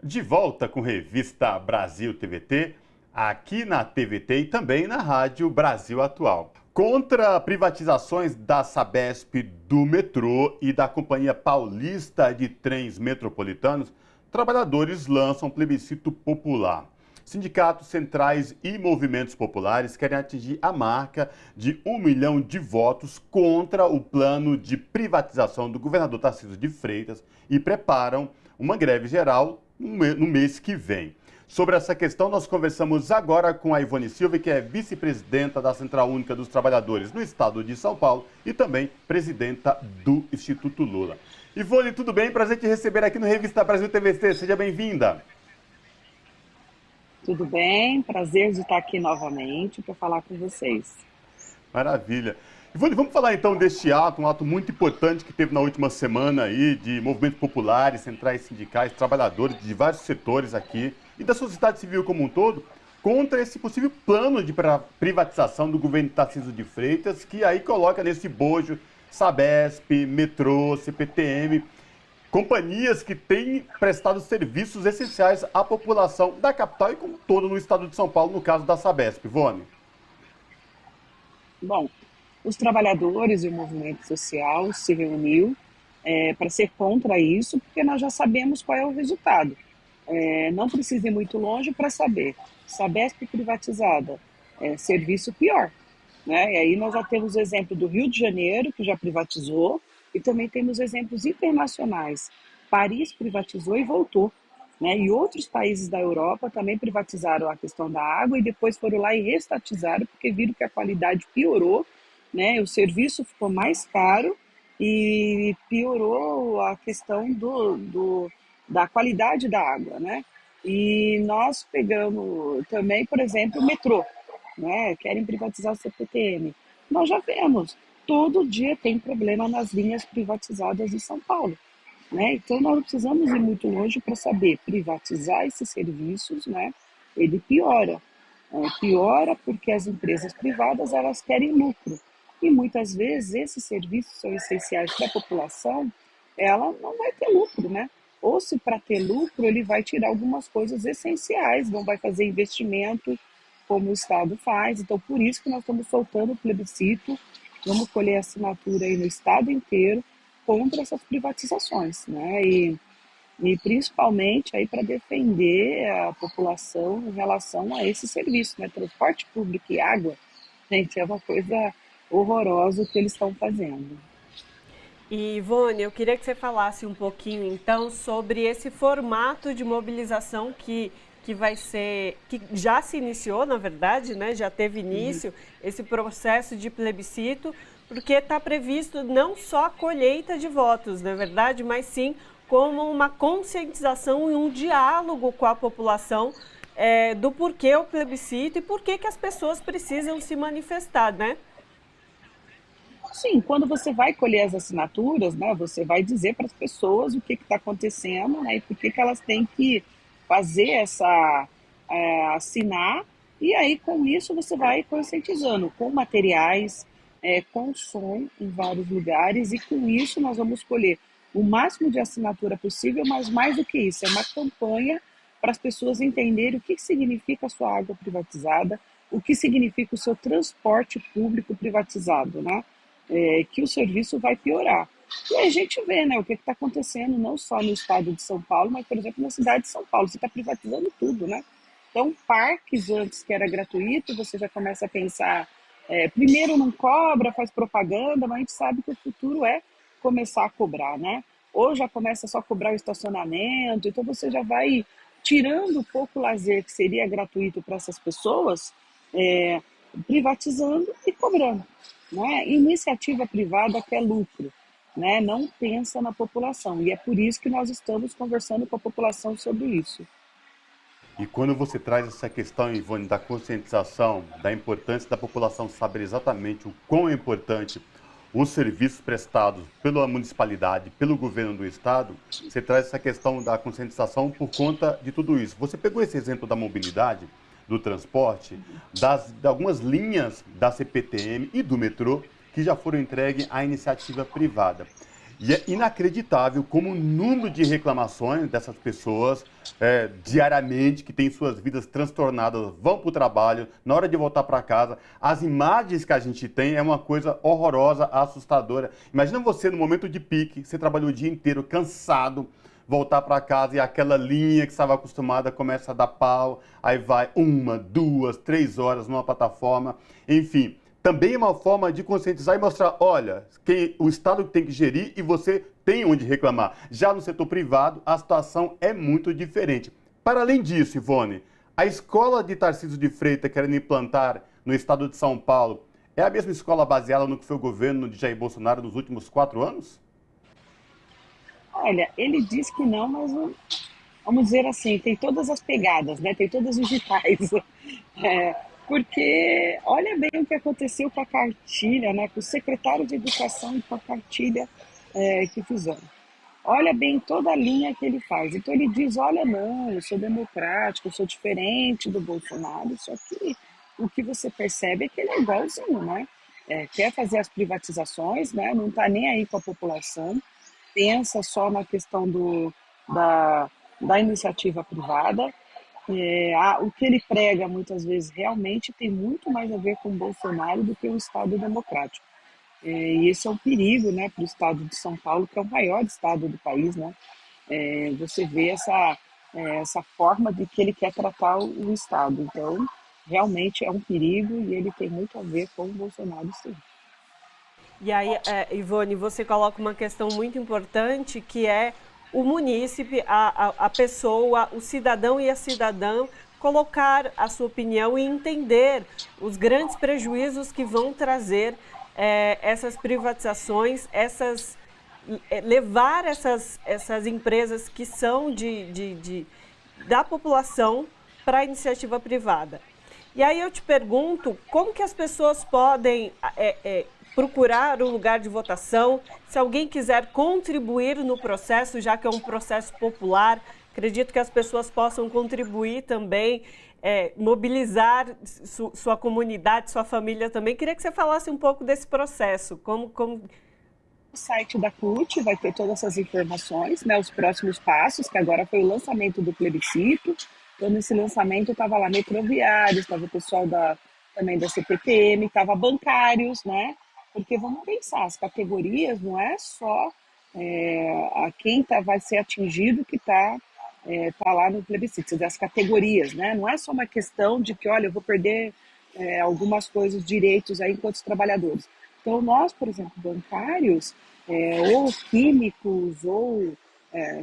De volta com Revista Brasil TVT, aqui na TVT e também na Rádio Brasil Atual. Contra privatizações da Sabesp, do metrô e da Companhia Paulista de Trens Metropolitanos, trabalhadores lançam plebiscito popular. Sindicatos centrais e movimentos populares querem atingir a marca de 1 milhão de votos contra o plano de privatização do governador Tarcísio de Freitas e preparam uma greve geral no mês que vem. Sobre essa questão, nós conversamos agora com a Ivone Silva, que é vice-presidenta da Central Única dos Trabalhadores no estado de São Paulo e também presidenta do Instituto Lula. Ivone, tudo bem? Prazer te receber aqui no Revista Brasil TVC. Seja bem-vinda. Tudo bem, prazer de estar aqui novamente para falar com vocês. Maravilha. Ivone, vamos falar então deste ato, um ato muito importante que teve na última semana aí, de movimentos populares, centrais sindicais, trabalhadores de vários setores aqui e da sociedade civil como um todo, contra esse possível plano de privatização do governo Tarcísio de Freitas, que aí coloca nesse bojo Sabesp, metrô, CPTM, companhias que têm prestado serviços essenciais à população da capital e como todo no estado de São Paulo, no caso da Sabesp. Ivone. Bom, os trabalhadores e o movimento social se reuniu para ser contra isso, porque nós já sabemos qual é o resultado. Não precisa ir muito longe para saber. Sabesp privatizada, serviço pior. Né? E aí nós já temos o exemplo do Rio de Janeiro, que já privatizou, e também temos exemplos internacionais. Paris privatizou e voltou. Né? E outros países da Europa também privatizaram a questão da água e depois foram lá e restatizaram, porque viram que a qualidade piorou, né? O serviço ficou mais caro e piorou a questão da qualidade da água. Né? E nós pegamos também, por exemplo, o metrô. Né? Querem privatizar o CPTM. Nós já vemos, todo dia tem problema nas linhas privatizadas de São Paulo. Né? Então nós não precisamos ir muito longe para saber, privatizar esses serviços, né? Ele piora. Piora porque as empresas privadas elas querem lucro. E muitas vezes esses serviços são essenciais para a população, ela não vai ter lucro, né? Ou se para ter lucro ele vai tirar algumas coisas essenciais, não vai fazer investimento como o Estado faz. Então por isso que nós estamos soltando o plebiscito, vamos colher assinatura aí no Estado inteiro contra essas privatizações, né? E principalmente aí para defender a população em relação a esse serviço, né? Transporte público e água, gente, é uma coisa horrorosa o que eles estão fazendo. E, Ivone, eu queria que você falasse um pouquinho, então, sobre esse formato de mobilização que vai ser, que já se iniciou, na verdade, né? Já teve início esse processo de plebiscito, porque está previsto não só a colheita de votos, na verdade, mas sim como uma conscientização e um diálogo com a população do porquê o plebiscito e por que as pessoas precisam se manifestar, né? Sim, quando você vai colher as assinaturas, né, você vai dizer para as pessoas o que está acontecendo, né, e por que elas têm que fazer assinar, e aí com isso você vai conscientizando, com materiais, com som em vários lugares, e com isso nós vamos colher o máximo de assinatura possível, mas mais do que isso, é uma campanha para as pessoas entenderem o que significa a sua água privatizada, o que significa o seu transporte público privatizado, né? Que o serviço vai piorar. E aí a gente vê, né, o que está acontecendo não só no estado de São Paulo, mas, por exemplo, na cidade de São Paulo. Você está privatizando tudo, né? Então, parques antes que era gratuito, você já começa a pensar, primeiro não cobra, faz propaganda, mas a gente sabe que o futuro é começar a cobrar, né? Ou já começa só a cobrar o estacionamento, então você já vai tirando um pouco o lazer que seria gratuito para essas pessoas, privatizando e cobrando. Né? Iniciativa privada quer lucro, né? Não pensa na população, e é por isso que nós estamos conversando com a população sobre isso. E quando você traz essa questão, Ivone, da conscientização, da importância da população saber exatamente o quão é importante os serviços prestados pela municipalidade, pelo governo do estado, você traz essa questão da conscientização por conta de tudo isso. Você pegou esse exemplo da mobilidade, do transporte, de algumas linhas da CPTM e do metrô que já foram entregues à iniciativa privada. E é inacreditável como o número de reclamações dessas pessoas diariamente, que têm suas vidas transtornadas, vão para o trabalho, na hora de voltar para casa, as imagens que a gente tem é uma coisa horrorosa, assustadora. Imagina você no momento de pique, você trabalhou o dia inteiro, cansado, voltar para casa e aquela linha que estava acostumada começa a dar pau, aí vai 1, 2, 3 horas numa plataforma, enfim. Também é uma forma de conscientizar e mostrar, olha, o Estado tem que gerir e você tem onde reclamar. Já no setor privado, a situação é muito diferente. Para além disso, Ivone, a escola de Tarcísio de Freitas querendo implantar no estado de São Paulo é a mesma escola baseada no que foi o governo de Jair Bolsonaro nos últimos 4 anos? Olha, ele diz que não, mas vamos dizer assim, tem todas as pegadas, né? Tem todas os digitais. Porque olha bem o que aconteceu com a cartilha, né? Com o secretário de Educação e com a cartilha que fizeram. Olha bem toda a linha que ele faz. Então ele diz, olha, não, eu sou democrático, eu sou diferente do Bolsonaro, só que o que você percebe é que ele é igualzinho, né? Quer fazer as privatizações, né? Não está nem aí com a população, pensa só na questão da iniciativa privada. O que ele prega muitas vezes realmente tem muito mais a ver com o Bolsonaro do que o Estado democrático. E esse é um perigo, né, para o Estado de São Paulo, que é o maior estado do país, né? Você vê essa forma de que ele quer tratar o Estado. Então, realmente é um perigo e ele tem muito a ver com o Bolsonaro, sim. E aí, Ivone, você coloca uma questão muito importante, que é o munícipe, a pessoa, o cidadão e a cidadã colocar a sua opinião e entender os grandes prejuízos que vão trazer essas privatizações, levar essas empresas que são da população para a iniciativa privada. E aí eu te pergunto, como que as pessoas podem procurar um lugar de votação? Se alguém quiser contribuir no processo, já que é um processo popular, acredito que as pessoas possam contribuir também, mobilizar sua comunidade, sua família também. Queria que você falasse um pouco desse processo. O site da CUT vai ter todas essas informações, né, os próximos passos, que agora foi o lançamento do plebiscito. Então, nesse lançamento, estava lá metroviários, estava o pessoal também da CPTM, estava bancários, né? Porque vamos pensar, as categorias não é só a quem vai ser atingido que está lá no plebiscito, quer dizer, as categorias, né? Não é só uma questão de que, olha, eu vou perder algumas coisas, direitos aí enquanto trabalhadores. Então, nós, por exemplo, bancários, ou químicos, ou,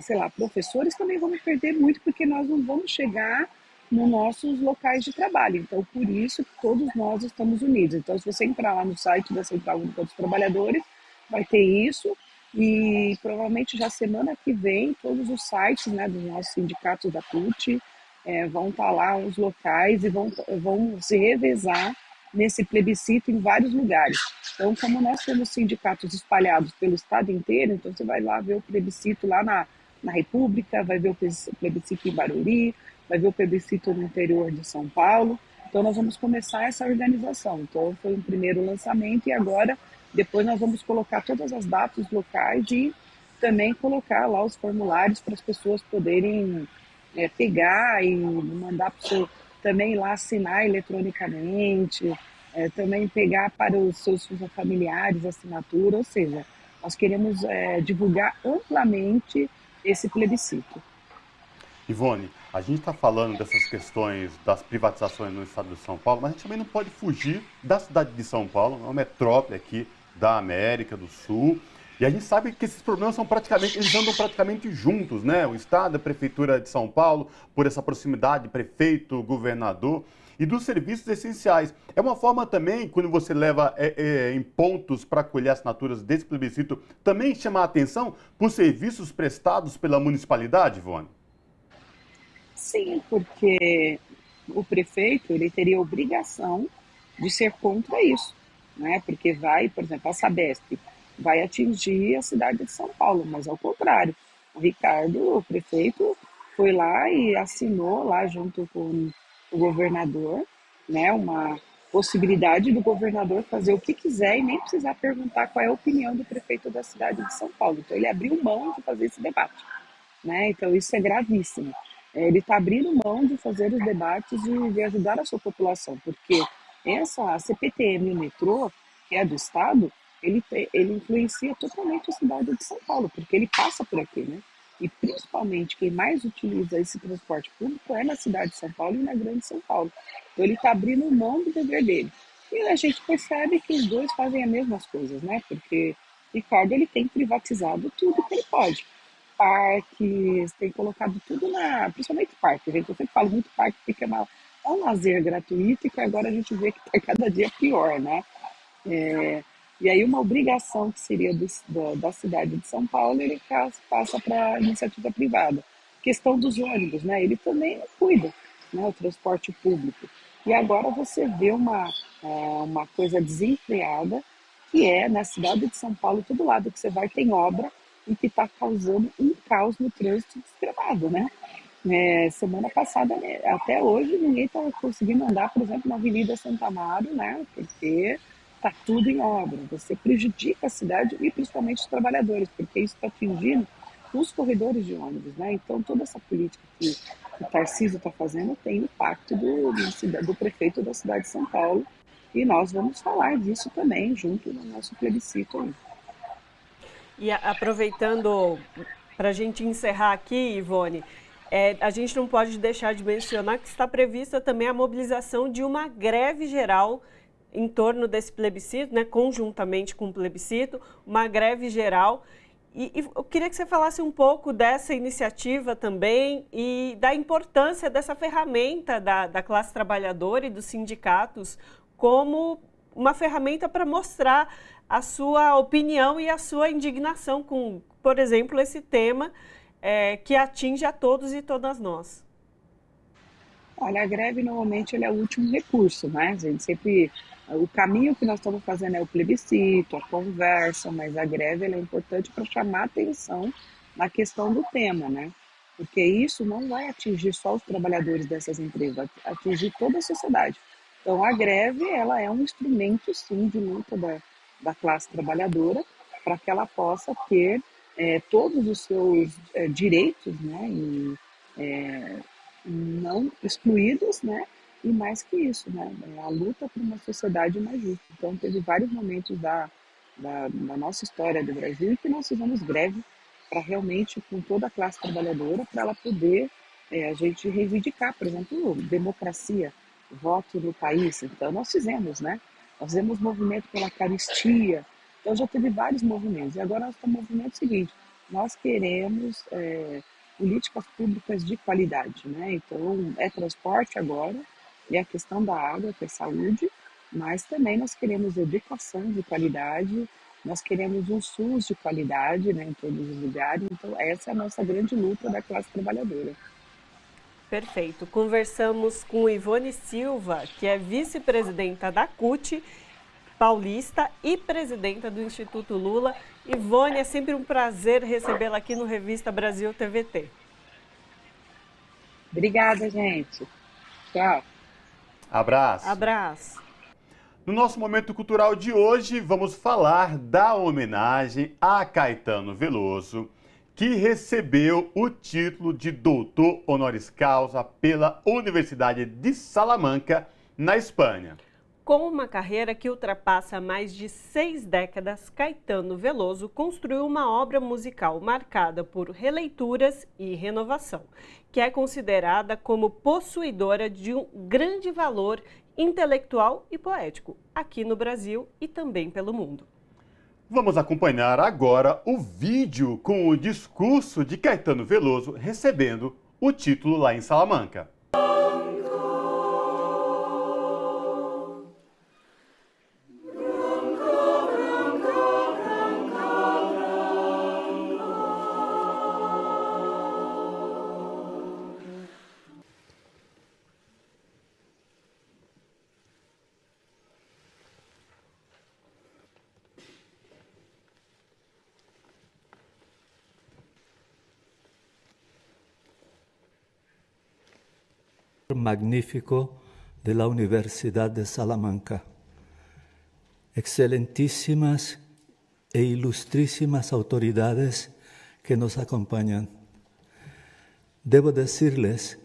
sei lá, professores, também vamos perder muito, porque nós não vamos chegar nos nossos locais de trabalho. Então, por isso, todos nós estamos unidos. Então, se você entrar lá no site da Central Única dos Trabalhadores, vai ter isso, e provavelmente já semana que vem, todos os sites, né, dos nossos sindicatos da CUT vão estar lá os locais e vão se revezar nesse plebiscito em vários lugares. Então, como nós temos sindicatos espalhados pelo estado inteiro, então você vai lá ver o plebiscito lá na República, vai ver o plebiscito em Barueri, vai ver o plebiscito no interior de São Paulo. Então, nós vamos começar essa organização. Então, foi um primeiro lançamento e agora, depois nós vamos colocar todas as datas locais e também colocar lá os formulários para as pessoas poderem pegar e mandar para você também lá assinar eletronicamente, também pegar para os seus familiares a assinatura, ou seja, nós queremos divulgar amplamente esse plebiscito. Ivone, a gente está falando dessas questões das privatizações no estado de São Paulo, mas a gente também não pode fugir da cidade de São Paulo, uma metrópole aqui da América do Sul. E a gente sabe que esses problemas eles andam praticamente juntos, né? O Estado, a Prefeitura de São Paulo, por essa proximidade, prefeito, governador, e dos serviços essenciais. É uma forma também, quando você leva em pontos para colher assinaturas desse plebiscito, também chamar a atenção por serviços prestados pela municipalidade, Ivone? Sim, porque o prefeito ele teria a obrigação de ser contra isso, né? Porque vai, por exemplo, a Sabesp vai atingir a cidade de São Paulo, mas ao contrário. O Ricardo, o prefeito, foi lá e assinou lá junto com o governador, né, possibilidade do governador fazer o que quiser e nem precisar perguntar qual é a opinião do prefeito da cidade de São Paulo. Então, ele abriu mão de fazer esse debate, né? Então, isso é gravíssimo. Ele está abrindo mão de fazer os debates e de ajudar a sua população, porque a CPTM e o metrô, que é do Estado, ele influencia totalmente a cidade de São Paulo, porque ele passa por aqui, né? E principalmente quem mais utiliza esse transporte público é na cidade de São Paulo e na grande São Paulo. Então ele está abrindo mão do dever dele. E a gente percebe que os dois fazem as mesmas coisas, né? Porque Ricardo ele tem privatizado tudo que ele pode. Parques, tem colocado tudo principalmente parques. Eu sempre falo muito parque porque é um lazer gratuito e que agora a gente vê que está cada dia pior, né? É, e aí uma obrigação que seria da cidade de São Paulo, ele passa para a iniciativa privada. Questão dos ônibus, né? Ele também não cuida, né? O transporte público. E agora você vê uma coisa desenfreada, que é na cidade de São Paulo, todo lado que você vai tem obra e que está causando um caos no trânsito extremado, né? Semana passada, né, até hoje, ninguém está conseguindo andar, por exemplo, na Avenida Santa Amaro, né? Porque está tudo em obra. Você prejudica a cidade e principalmente os trabalhadores, porque isso está atingindo os corredores de ônibus, né? Então, toda essa política que o Tarcísio está fazendo tem impacto do prefeito da cidade de São Paulo, e nós vamos falar disso também, junto no nosso plebiscito aí. E aproveitando para a gente encerrar aqui, Ivone, a gente não pode deixar de mencionar que está prevista também a mobilização de uma greve geral em torno desse plebiscito, né, conjuntamente com o plebiscito, uma greve geral. E eu queria que você falasse um pouco dessa iniciativa também e da importância dessa ferramenta da classe trabalhadora e dos sindicatos como uma ferramenta para mostrar a sua opinião e a sua indignação com, por exemplo, esse tema que atinge a todos e todas nós. Olha, a greve normalmente ele é o último recurso, né? A gente sempre, o caminho que nós estamos fazendo é o plebiscito, a conversa, mas a greve ela é importante para chamar atenção na questão do tema, né? Porque isso não vai atingir só os trabalhadores dessas empresas, vai atingir toda a sociedade. Então, a greve ela é um instrumento, sim, de luta da classe trabalhadora para que ela possa ter todos os seus direitos, né? E, não excluídos, né? E mais que isso, né? A luta por uma sociedade mais justa. Então, teve vários momentos da nossa história do Brasil em que nós fizemos greve para realmente, com toda a classe trabalhadora, para ela poder, a gente reivindicar, por exemplo, democracia, voto no país. Então, nós fizemos, né? Nós fizemos movimento pela caristia. Então, já teve vários movimentos. E agora nós estamos no movimento seguinte. Nós queremos políticas públicas de qualidade, né? Então, é transporte agora, e a questão da água, que é saúde, mas também nós queremos educação de qualidade, nós queremos um SUS de qualidade, né, em todos os lugares. Então, essa é a nossa grande luta da classe trabalhadora. Perfeito. Conversamos com Ivone Silva, que é vice-presidenta da CUT Paulista e presidenta do Instituto Lula. Ivone, é sempre um prazer recebê-la aqui no Revista Brasil TVT. Obrigada, gente. Tchau. Abraço. Abraço. No nosso momento cultural de hoje, vamos falar da homenagem a Caetano Veloso, que recebeu o título de doutor honoris causa pela Universidade de Salamanca, na Espanha. Com uma carreira que ultrapassa mais de 6 décadas, Caetano Veloso construiu uma obra musical marcada por releituras e renovação, que é considerada como possuidora de um grande valor intelectual e poético, aqui no Brasil e também pelo mundo. Vamos acompanhar agora o vídeo com o discurso de Caetano Veloso recebendo o título lá em Salamanca. magnífico de la Universidad de Salamanca. Excelentísimas e ilustrísimas autoridades que nos acompañan. Debo decirles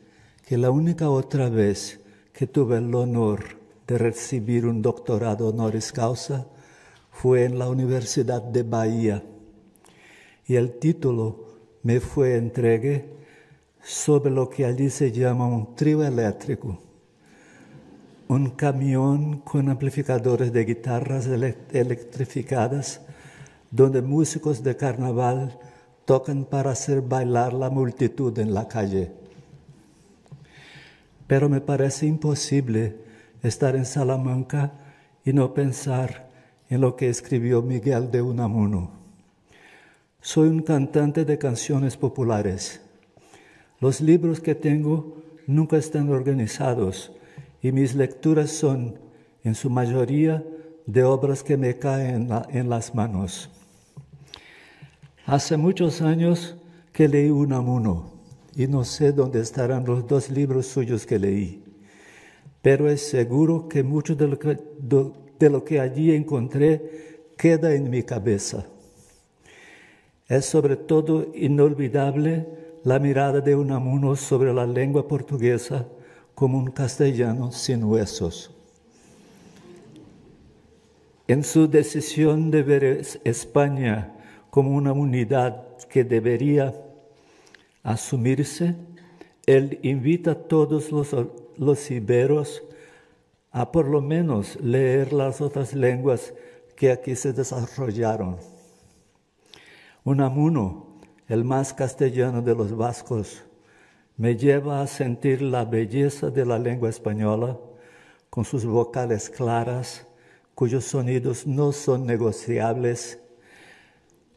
que la única otra vez que tuve el honor de recibir un doctorado honoris causa fue en la Universidad de Bahía, y el título me fue entregue sobre lo que allí se llama un trío eléctrico, un camión con amplificadores de guitarras electrificadas, donde músicos de carnaval tocan para hacer bailar la multitud en la calle. Pero me parece imposible estar en Salamanca y no pensar en lo que escribió Miguel de Unamuno. Soy un cantante de canciones populares. Los libros que tengo nunca están organizados y mis lecturas son, en su mayoría, de obras que me caen en las manos. Hace muchos años que leí Unamuno y no sé dónde estarán los 2 libros suyos que leí, pero es seguro que mucho de lo que allí encontré queda en mi cabeza. Es sobre todo inolvidable la mirada de Unamuno sobre la lengua portuguesa como un castellano sin huesos. En su decisión de ver España como una unidad que debería asumirse, él invita a todos los iberos a por lo menos leer las otras lenguas que aquí se desarrollaron. Unamuno, el más castellano de los vascos, me lleva a sentir la belleza de la lengua española, con sus vocales claras, cuyos sonidos no son negociables,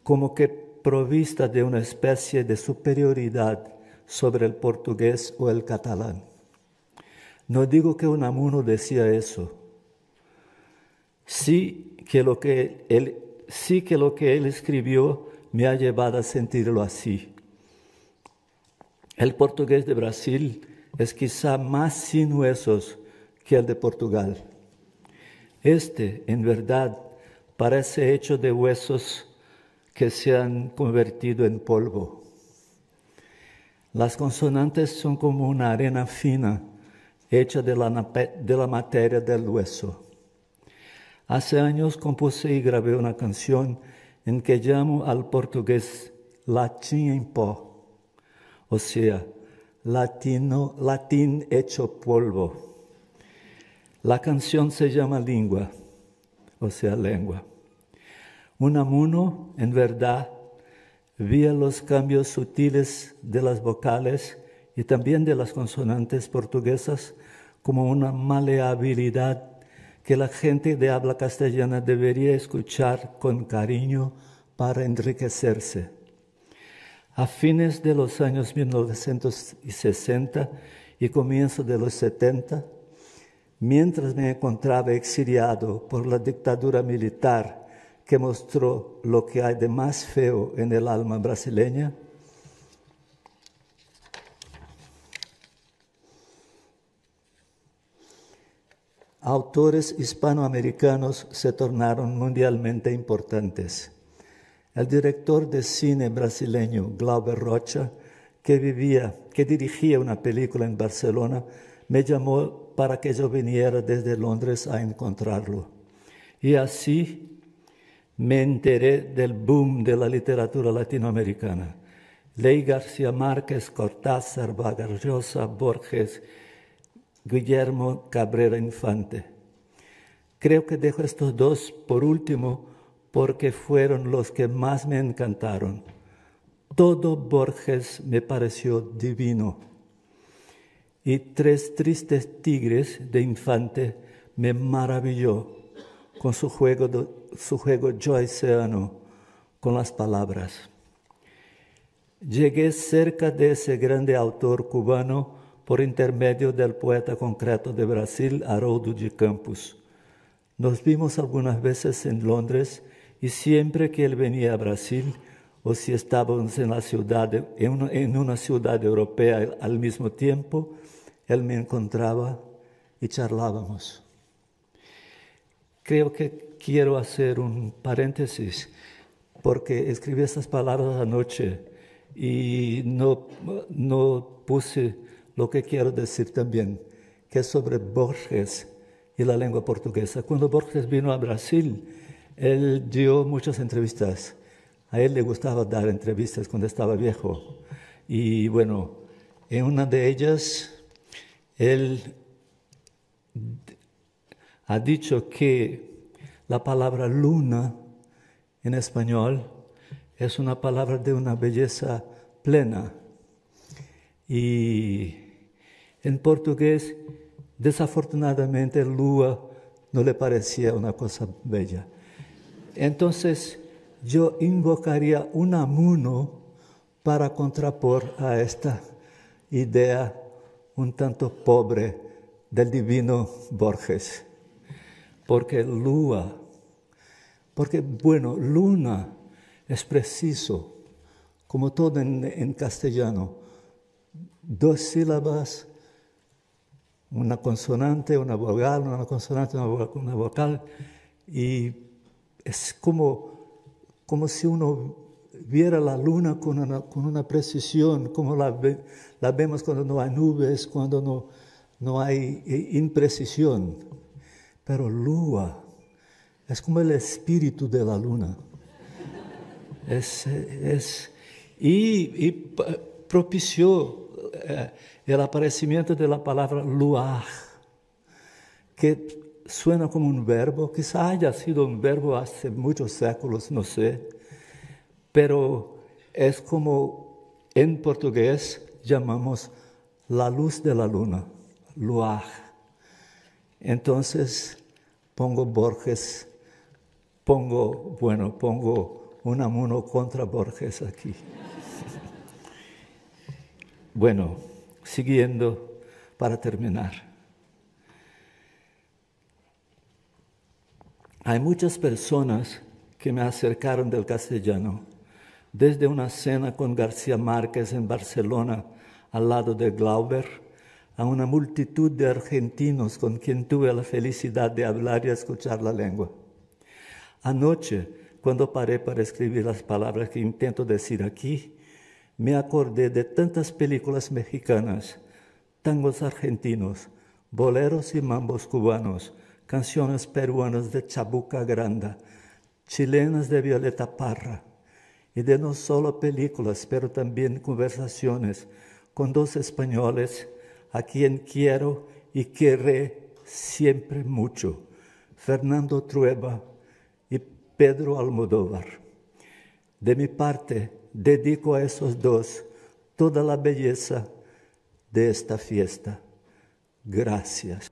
como que provista de una especie de superioridad sobre el portugués o el catalán. No digo que Unamuno decía eso. Sí que lo que él escribió me ha llevado a sentirlo así. El portugués de Brasil es quizá más sin huesos que el de Portugal. En verdad, parece hecho de huesos que se han convertido en polvo. Las consonantes son como una arena fina, hecha de la materia del hueso. Hace años compuse y grabé una canción en que llamo al portugués latim em pó, o sea, latín hecho polvo. La canción se llama Língua, o sea, lengua. Unamuno, en verdad, vía los cambios sutiles de las vocales y también de las consonantes portuguesas como una maleabilidad que la gente de habla castellana debería escuchar con cariño para enriquecerse. A fines de los años 1960 y comienzo de los 70, mientras me encontraba exiliado por la dictadura militar que mostró lo que hay de más feo en el alma brasileña, autores hispanoamericanos se tornaron mundialmente importantes. El director de cine brasileño Glauber Rocha, que dirigía una película en Barcelona, me llamó para que yo viniera desde Londres a encontrarlo. Y así me enteré del boom de la literatura latinoamericana. Leí García Márquez, Cortázar, Vargas Llosa, Borges, Guillermo Cabrera Infante. Creo que dejo estos 2 por último porque fueron los que más me encantaron. Todo Borges me pareció divino. Y 3 tristes tigres de Infante me maravilló con su juego joyceano con las palabras. Llegué cerca de ese grande autor cubano por intermedio del poeta concreto de Brasil, Haroldo de Campos. Nos vimos algunas veces en Londres y siempre que él venía a Brasil, o si estábamos en una ciudad europea al mismo tiempo, él me encontraba y charlábamos. Creo que quiero hacer un paréntesis porque escribí estas palabras anoche y no puse lo que quiero decir también, que es sobre Borges y la lengua portuguesa. Cuando Borges vino a Brasil, él dio muchas entrevistas. A él le gustaba dar entrevistas cuando estaba viejo. Y bueno, en una de ellas, él ha dicho que la palabra luna en español es una palabra de una belleza plena. Y en portugués, desafortunadamente, lua no le parecía una cosa bella. Entonces, yo invocaría un Unamuno para contrapor a esta idea un tanto pobre del divino Borges. Porque luna es preciso, como todo en castellano, 2 sílabas, una consonante, una vocal, una consonante, una vocal, y es como si uno viera la luna con una precisión, como la vemos cuando no hay nubes, cuando no hay imprecisión. Pero lua es como el espíritu de la luna. Y propició el aparecimiento de la palabra luar, que suena como un verbo, quizá haya sido un verbo hace muchos séculos, no sé, pero es como en portugués llamamos la luz de la luna, luar. Entonces pongo Borges, pongo Unamuno contra Borges aquí. Bueno, siguiendo para terminar. Hay muchas personas que me acercaron del castellano, desde una cena con García Márquez en Barcelona, al lado de Glauber, a una multitud de argentinos con quien tuve la felicidad de hablar y escuchar la lengua. Anoche, cuando paré para escribir las palabras que intento decir aquí, me acordé de tantas películas mexicanas, tangos argentinos, boleros y mambos cubanos, canciones peruanas de Chabuca Granda, chilenas de Violeta Parra, y de no solo películas, pero también conversaciones con 2 españoles a quien quiero y querré siempre mucho, Fernando Trueba y Pedro Almodóvar. De mi parte, dedico a esos 2 toda la belleza de esta fiesta. Gracias.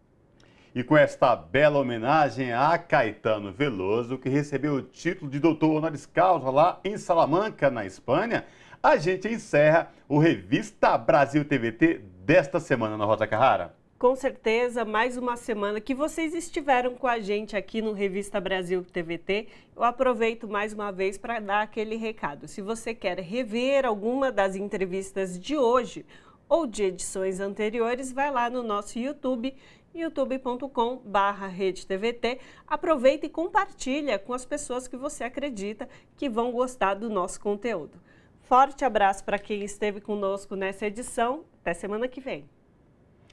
E com esta bela homenagem a Caetano Veloso, que recebeu o título de doutor honoris causa lá em Salamanca, na Espanha, a gente encerra o Revista Brasil TVT desta semana, na Rosa Carrara. Com certeza, mais uma semana que vocês estiveram com a gente aqui no Revista Brasil TVT. Eu aproveito mais uma vez para dar aquele recado. Se você quer rever alguma das entrevistas de hoje ou de edições anteriores, vai lá no nosso YouTube, youtube.com/RedeTVT. Aproveita e compartilha com as pessoas que você acredita que vão gostar do nosso conteúdo. Forte abraço para quem esteve conosco nessa edição. Até semana que vem.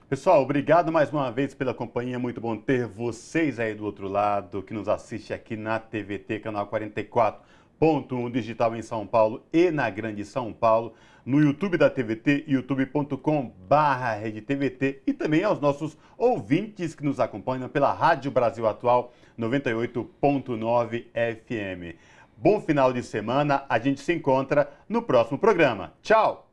Pessoal, obrigado mais uma vez pela companhia. Muito bom ter vocês aí do outro lado, que nos assiste aqui na TVT, canal 44.1 digital em São Paulo e na Grande São Paulo, no YouTube da TVT, youtube.com/RedeTVT, e também aos nossos ouvintes que nos acompanham pela Rádio Brasil Atual 98.9 FM. Bom final de semana, a gente se encontra no próximo programa. Tchau!